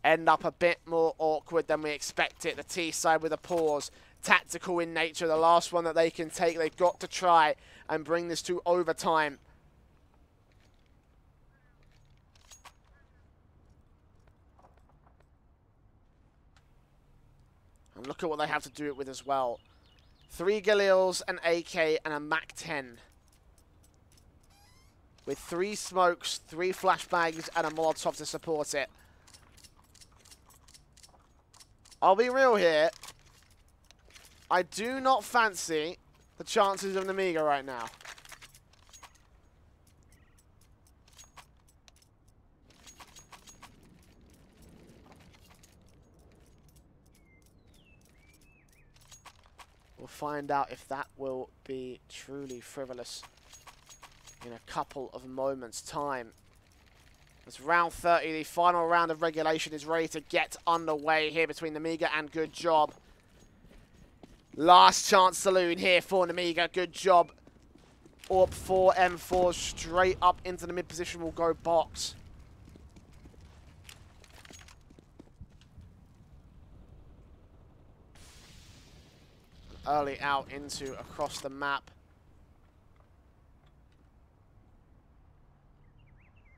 end up a bit more awkward than we expected. The T side with a pause. Tactical in nature, the last one that they can take. They've got to try and bring this to overtime. And look at what they have to do it with as well. 3 Galils, an AK, and a MAC-10. With 3 smokes, 3 flashbangs, and a Molotov to support it. I'll be real here. I do not fancy the chances of Nemiga right now. We'll find out if that will be truly frivolous in a couple of moments' time. It's round 30, the final round of regulation is ready to get underway here between Nemiga and GoodJob. Last chance saloon here for Nemiga. GoodJob. AWP 4 M4 straight up into the mid position will go Box. Early out into across the map.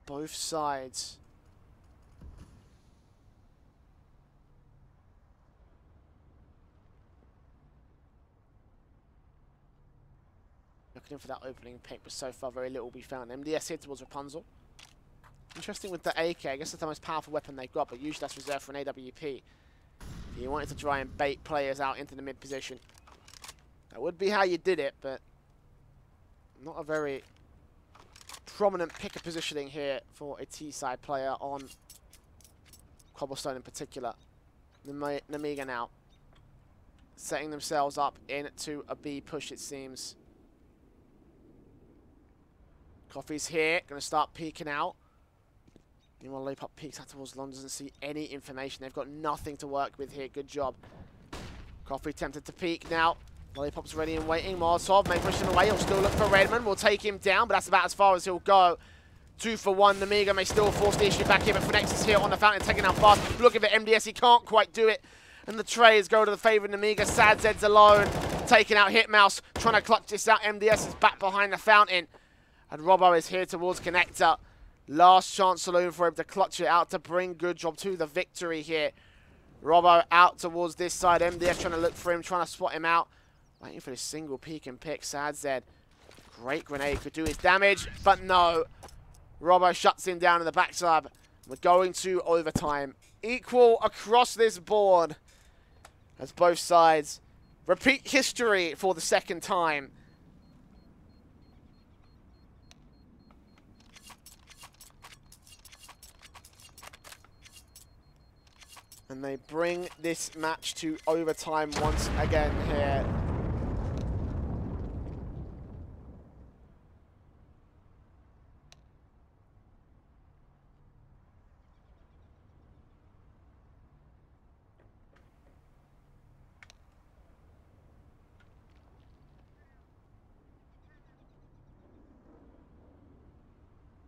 Both sides. Looking for that opening pick, but so far very little will be found. MDS here towards Rapunzel. Interesting with the AK. I guess it's the most powerful weapon they've got, but usually that's reserved for an AWP. If you wanted to try and bait players out into the mid position, that would be how you did it, but not a very prominent picker positioning here for a T-side player on Cobblestone in particular. Nemiga now setting themselves up into a B push, it seems. Coffee's here, going to start peeking out. Meanwhile, Lollipop peeks out towards London, doesn't see any information. They've got nothing to work with here. Good job. Coffee tempted to peek now. Lollipop's ready and waiting. Molotov may push him away. He'll still look for Redmond. Will take him down, but that's about as far as he'll go. 2 for 1. Nemiga may still force the issue back here, but Phoenix is here on the fountain, taking out fast. Looking for MDS, he can't quite do it. And the trays go to the favour of Nemiga. Sad Zed's alone, taking out Hitmouse, trying to clutch this out. MDS is back behind the fountain. And Robbo is here towards Connector. Last chance saloon for him to clutch it out to bring GoodJob to the victory here. Robbo out towards this side. MDS trying to look for him, trying to spot him out. Waiting for this single peek and pick. Sad Zed. Great grenade. Could do his damage, but no. Robbo shuts him down in the backside. We're going to overtime. Equal across this board as both sides repeat history for the second time. And they bring this match to overtime once again here.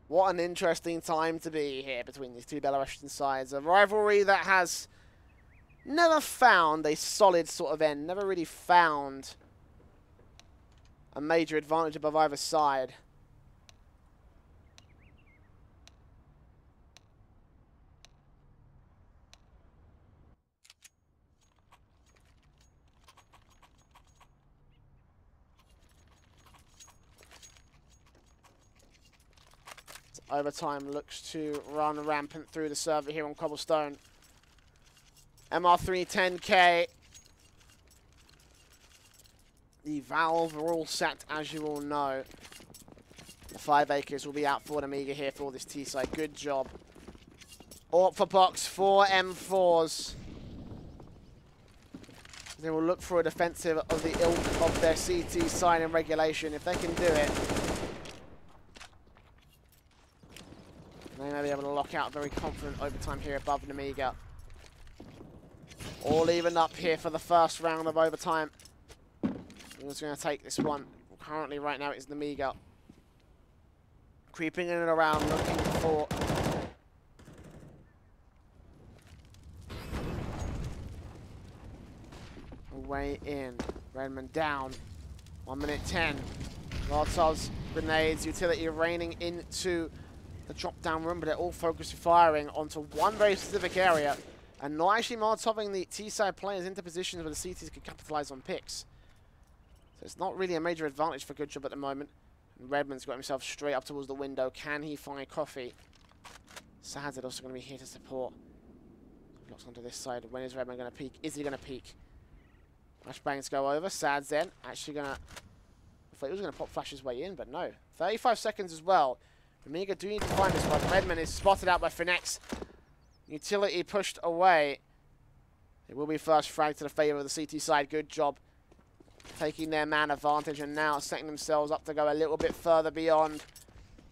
What an interesting time to be here between these two Belarusian sides. A rivalry that has never found a solid sort of end. Never really found a major advantage above either side. Overtime looks to run rampant through the server here on Cobblestone. MR310K. The Valve are all set, as you all know. The 5 acres will be out for Nemiga here for this T-side. Good job. AWP for box, 4 M4s. They will look for a defensive of the ilk of their CT side in regulation. If they can do it, they may be able to lock out a very confident overtime here above Nemiga. All even up here for the first round of overtime. Who's going to take this one? Currently, right now, it's Nemiga. Creeping in and around, looking for a way in. Redmond down. 1 minute 10. Molotovs, grenades, utility raining into the drop-down room, but they're all focused firing onto one very specific area, and not actually Molotoving the T-side players into positions where the CTs could capitalize on picks. So it's not really a major advantage for GoodJob at the moment. And Redmond's got himself straight up towards the window. Can he find Coffee? Sad's also going to be here to support. Blocks onto this side. When is Redmond going to peek? Is he going to peek? Flashbangs go over. Sad's then actually going to... I thought he was going to pop flash his way in, but no. 35 seconds as well. Nemiga do need to find this one. Redmond is spotted out by Phoenix. Utility pushed away. It will be first frag to the favour of the CT side. GoodJob taking their man advantage and now setting themselves up to go a little bit further beyond.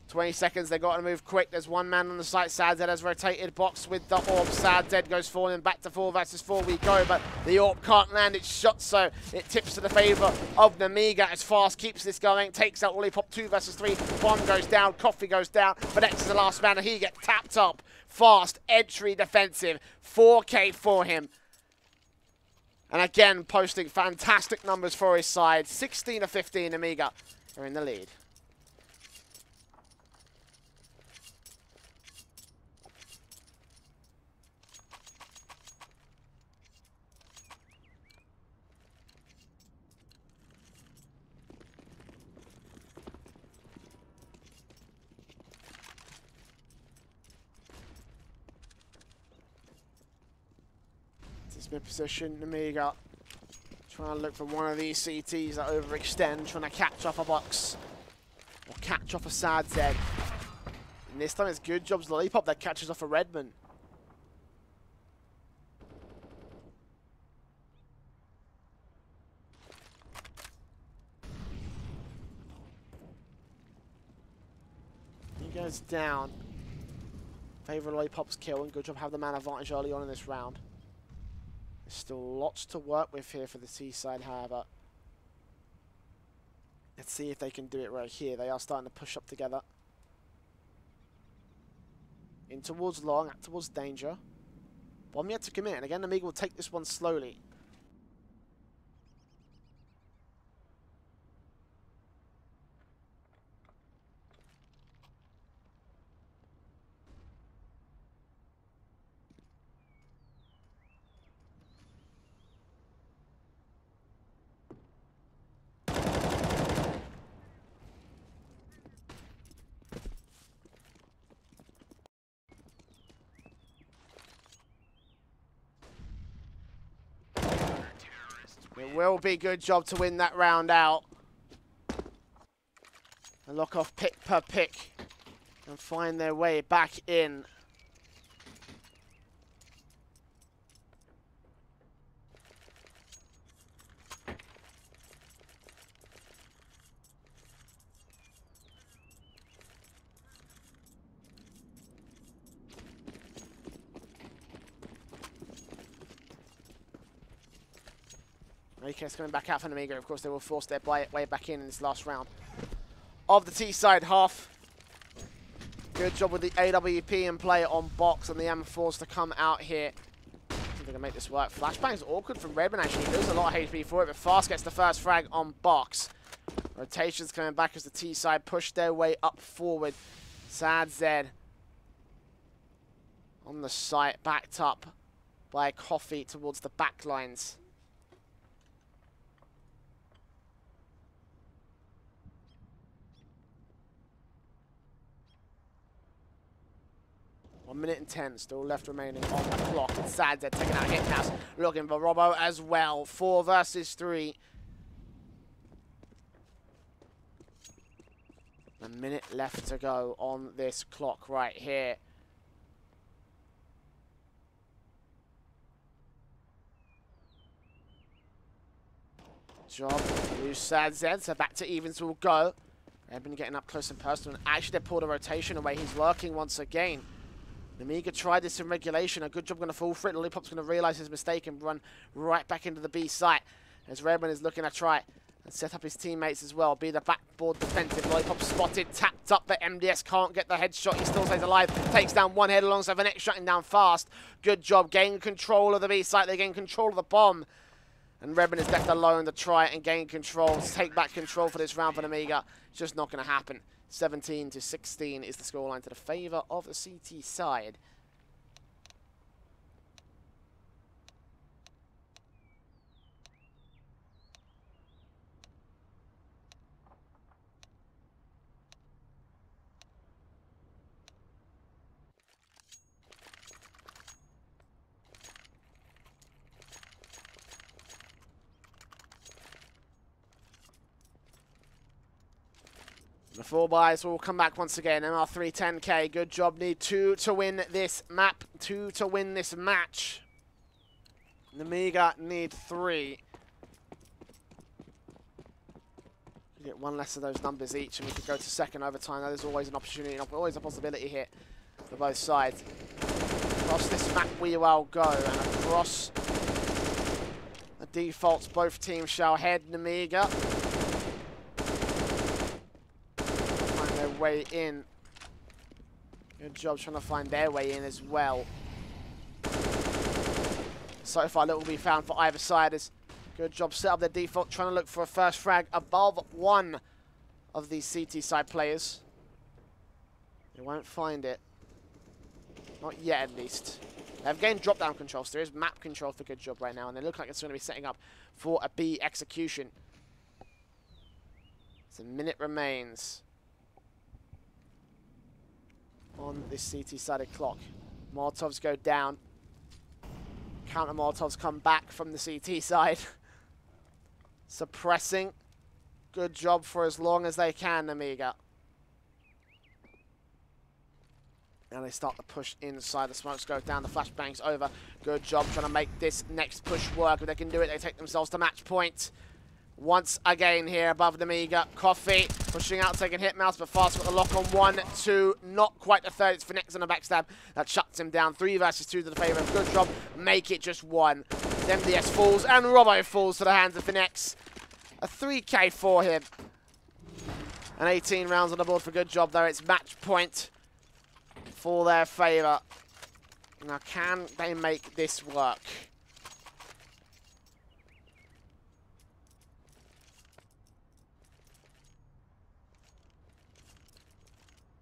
20 seconds, they've got to move quick. There's one man on the site. Sad Zed has rotated box with the AWP. Sad Zed goes forward and back to 4 versus 4 we go, but the AWP can't land its shot, so it tips to the favour of Nemiga as Fast keeps this going. Takes out Lollipop 2 versus 3. Bomb goes down, Coffee goes down, but X is the last man and he gets tapped up. Fast entry defensive. 4K for him. And again, posting fantastic numbers for his side. 16 of 15, Nemiga are in the lead. Mid position, Nemiga trying to look for one of these CTs that overextend, trying to catch off a box or catch off a Sad Zed. And this time it's GoodJob's lollipop that catches off a Redman. He goes down. Favourite lollipop's kill, and GoodJob have the man advantage early on in this round. There's still lots to work with here for the T-side, however. Let's see if they can do it right here. They are starting to push up together. In towards long, out towards danger. Bomb yet to commit, and again Nemiga will take this one slowly. It will be GoodJob to win that round out. And lock off pick per pick and find their way back in. AK's coming back out for Nemiga. Of course, they will force their way back in this last round of the T-side half. GoodJob with the AWP and play on box, and the M4s to come out here. I think they can make this work. Flashbang's awkward from Redman, actually. He loses a lot of HP for it, but Fast gets the first frag on box. Rotations coming back as the T-side push their way up forward. Sad Zed on the site, backed up by Coffee towards the back lines. One minute and 10 still left remaining on the clock. It's sad they're taking out Hithouse, looking for Robbo as well. 4 versus 3. A minute left to go on this clock right here. Job, lose Sad Zed, so back to evens will go. They've been getting up close and personal, and actually they pulled a rotation away. He's working once again. Nemiga tried this in regulation. A GoodJob going to fall for it. Lollipop's going to realise his mistake and run right back into the B site. As Redman is looking to try and set up his teammates as well. Be the backboard defensive. Lollipop spotted, tapped up, but MDS can't get the headshot. He still stays alive. Takes down one head alongside the next, shutting down Fast. GoodJob gain control of the B site. They gain control of the bomb. And Redman is left alone to try and gain control. Take back control for this round for Nemiga. It's just not going to happen. 17-16 is the scoreline to the favour of the CT side. The 4 buys will come back once again. MR310K. GoodJob need 2 to win this map. 2 to win this match. Nemiga need 3. We get 1 less of those numbers each, and we could go to second overtime. There's always an opportunity, always a possibility here for both sides. Across this map we will go, and across the defaults, both teams shall head. Nemiga way in. GoodJob trying to find their way in as well. So far, little will be found for either side as GoodJob set up their default, trying to look for a first frag above one of these CT side players. They won't find it. Not yet, at least. They've gained drop-down control, so there is map control for GoodJob right now, and they look like it's going to be setting up for a B execution. So a minute remains on this CT-sided clock. Molotovs go down. Counter Molotovs come back from the CT side. Suppressing. GoodJob for as long as they can, Nemiga. And they start to push inside. The smokes go down. The flashbang's over. Good job trying to make this next push work. If they can do it, they take themselves to match point. Once again here above Nemiga. Coffee pushing out, taking hit mouse, but Fast got the lock on 1, 2. Not quite the third. It's Phoenix on a backstab. That shuts him down. 3 versus 2 to the favour of GoodJob. Make it just 1. MDS falls, and Robbo falls to the hands of Phoenix. A 3K for him. And 18 rounds on the board for GoodJob, though. It's match point for their favour. Now, can they make this work?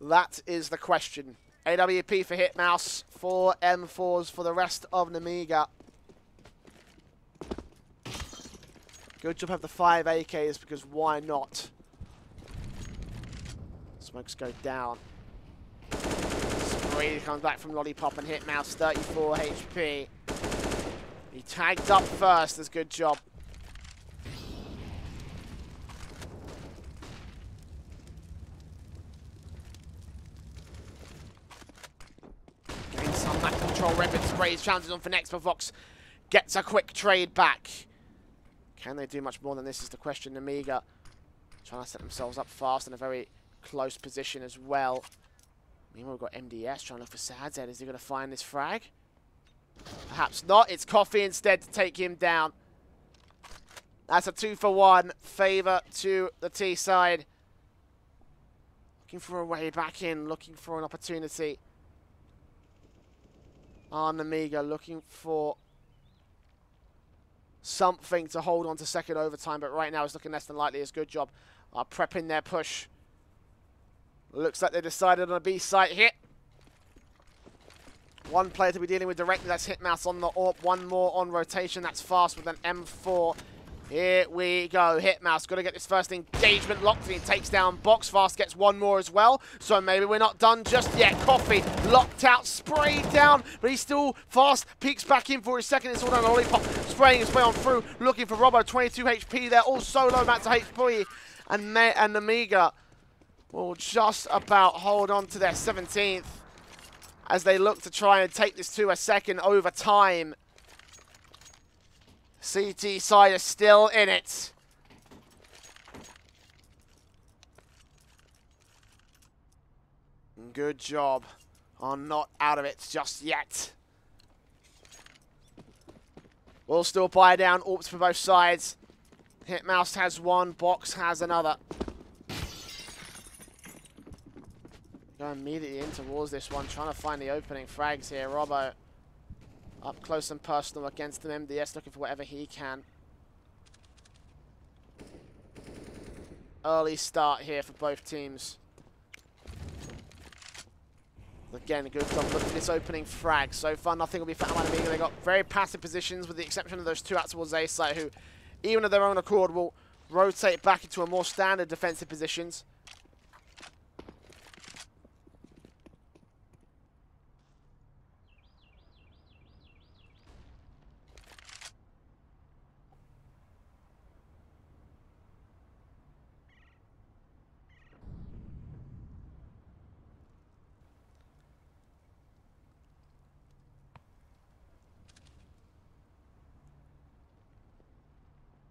That is the question. AWP for Hitmouse, 4 M4s for the rest of Nemiga. GoodJob have the 5 AKs because why not? Smokes go down. Spree comes back from Lollipop and Hitmouse, 34 HP. He tagged up first as GoodJob. Getting some map control, Rapid Sprays, challenges on for next, but Vox gets a quick trade back. Can they do much more than this is the question. Nemiga trying to set themselves up fast in a very close position as well. Meanwhile, we've got MDS trying to look for Sadzed. Is he going to find this frag? Perhaps not. It's Coffee instead to take him down. That's a 2-for-1. Favour to the T side. Looking for a way back in. Looking for an opportunity. Nemiga looking for something to hold on to second overtime, but right now it's looking less than likely as GoodJob are prepping their push. Looks like they decided on a B site here. 1 player to be dealing with directly, that's Hitmouse on the AWP. 1 more on rotation, that's Fast with an M4. Here we go. Hitmouse got to get this first engagement locked, and he takes down Box. Fast gets 1 more as well, so maybe we're not done just yet. Coffee locked out, sprayed down, but he's still Fast. Peeks back in for his second. It's all down to Lollipop, spraying his way on through, looking for Robbo. 22 HP there, all solo back to HP, and Nemiga will just about hold on to their 17th as they look to try and take this to a second overtime. CT side is still in it. GoodJob are not out of it just yet. We'll still buy down AWPs for both sides. Hitmouse has 1, Box has another. Go immediately in towards this one, trying to find the opening frags here. Robbo up close and personal against them. MDS looking for whatever he can. Early start here for both teams. Again, a good job looking for this opening frag. So far, nothing will be found by Nemiga. They got very passive positions with the exception of those 2 out towards A site who, even of their own accord, will rotate back into a more standard defensive positions.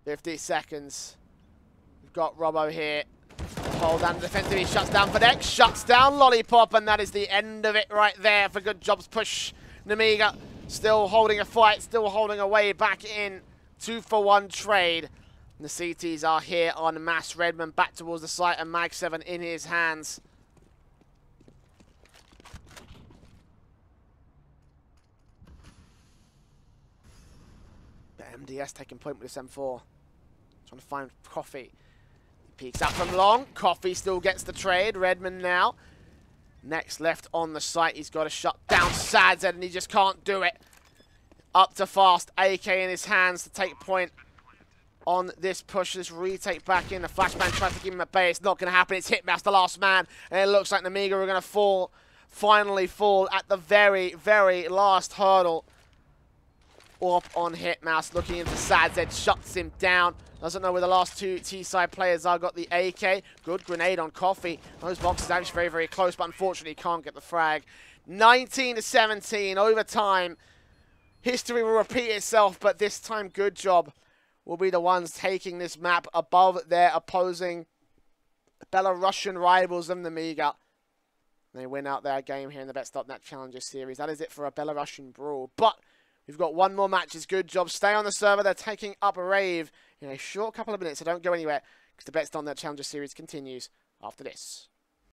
$50 seconds. We've got Robbo here. Hold down defensively, shuts down Phoenix, shuts down Lollipop, and that is the end of it right there for GoodJob's push. Nemiga still holding a fight, still holding a way back in. 2-for-1 trade. And the CTs are here en masse. Redmond back towards the site and Mag 7 in his hands. But MDS taking point with this M4. Trying to find Coffee. He peeks out from long. Coffee still gets the trade. Redmond now. Next left on the site. He's got to shut down Sadzed and he just can't do it. Up to Fast. AK in his hands to take point on this push. This retake back in. The flashbang tries to give him a bay. It's not going to happen. It's Hitmouse, the last man. And it looks like Nemiga are going to fall. Finally fall at the very, very last hurdle. Up on Hitmouse, looking into Sadzed, shuts him down. Doesn't know where the last 2 T-side players are. Got the AK. Good grenade on Coffee. Those boxes actually very, very close, but unfortunately can't get the frag. 19-17, overtime. History will repeat itself, but this time GoodJob will be the ones taking this map above their opposing Belarusian rivals of Nemiga. They win out their game here in the Bets.net Challenger Series. That is it for a Belarusian brawl. But we've got one more match. It's GoodJob. Stay on the server. They're taking up a Rave in a short couple of minutes, so don't go anywhere because the Bets.net Challenger Series continues after this.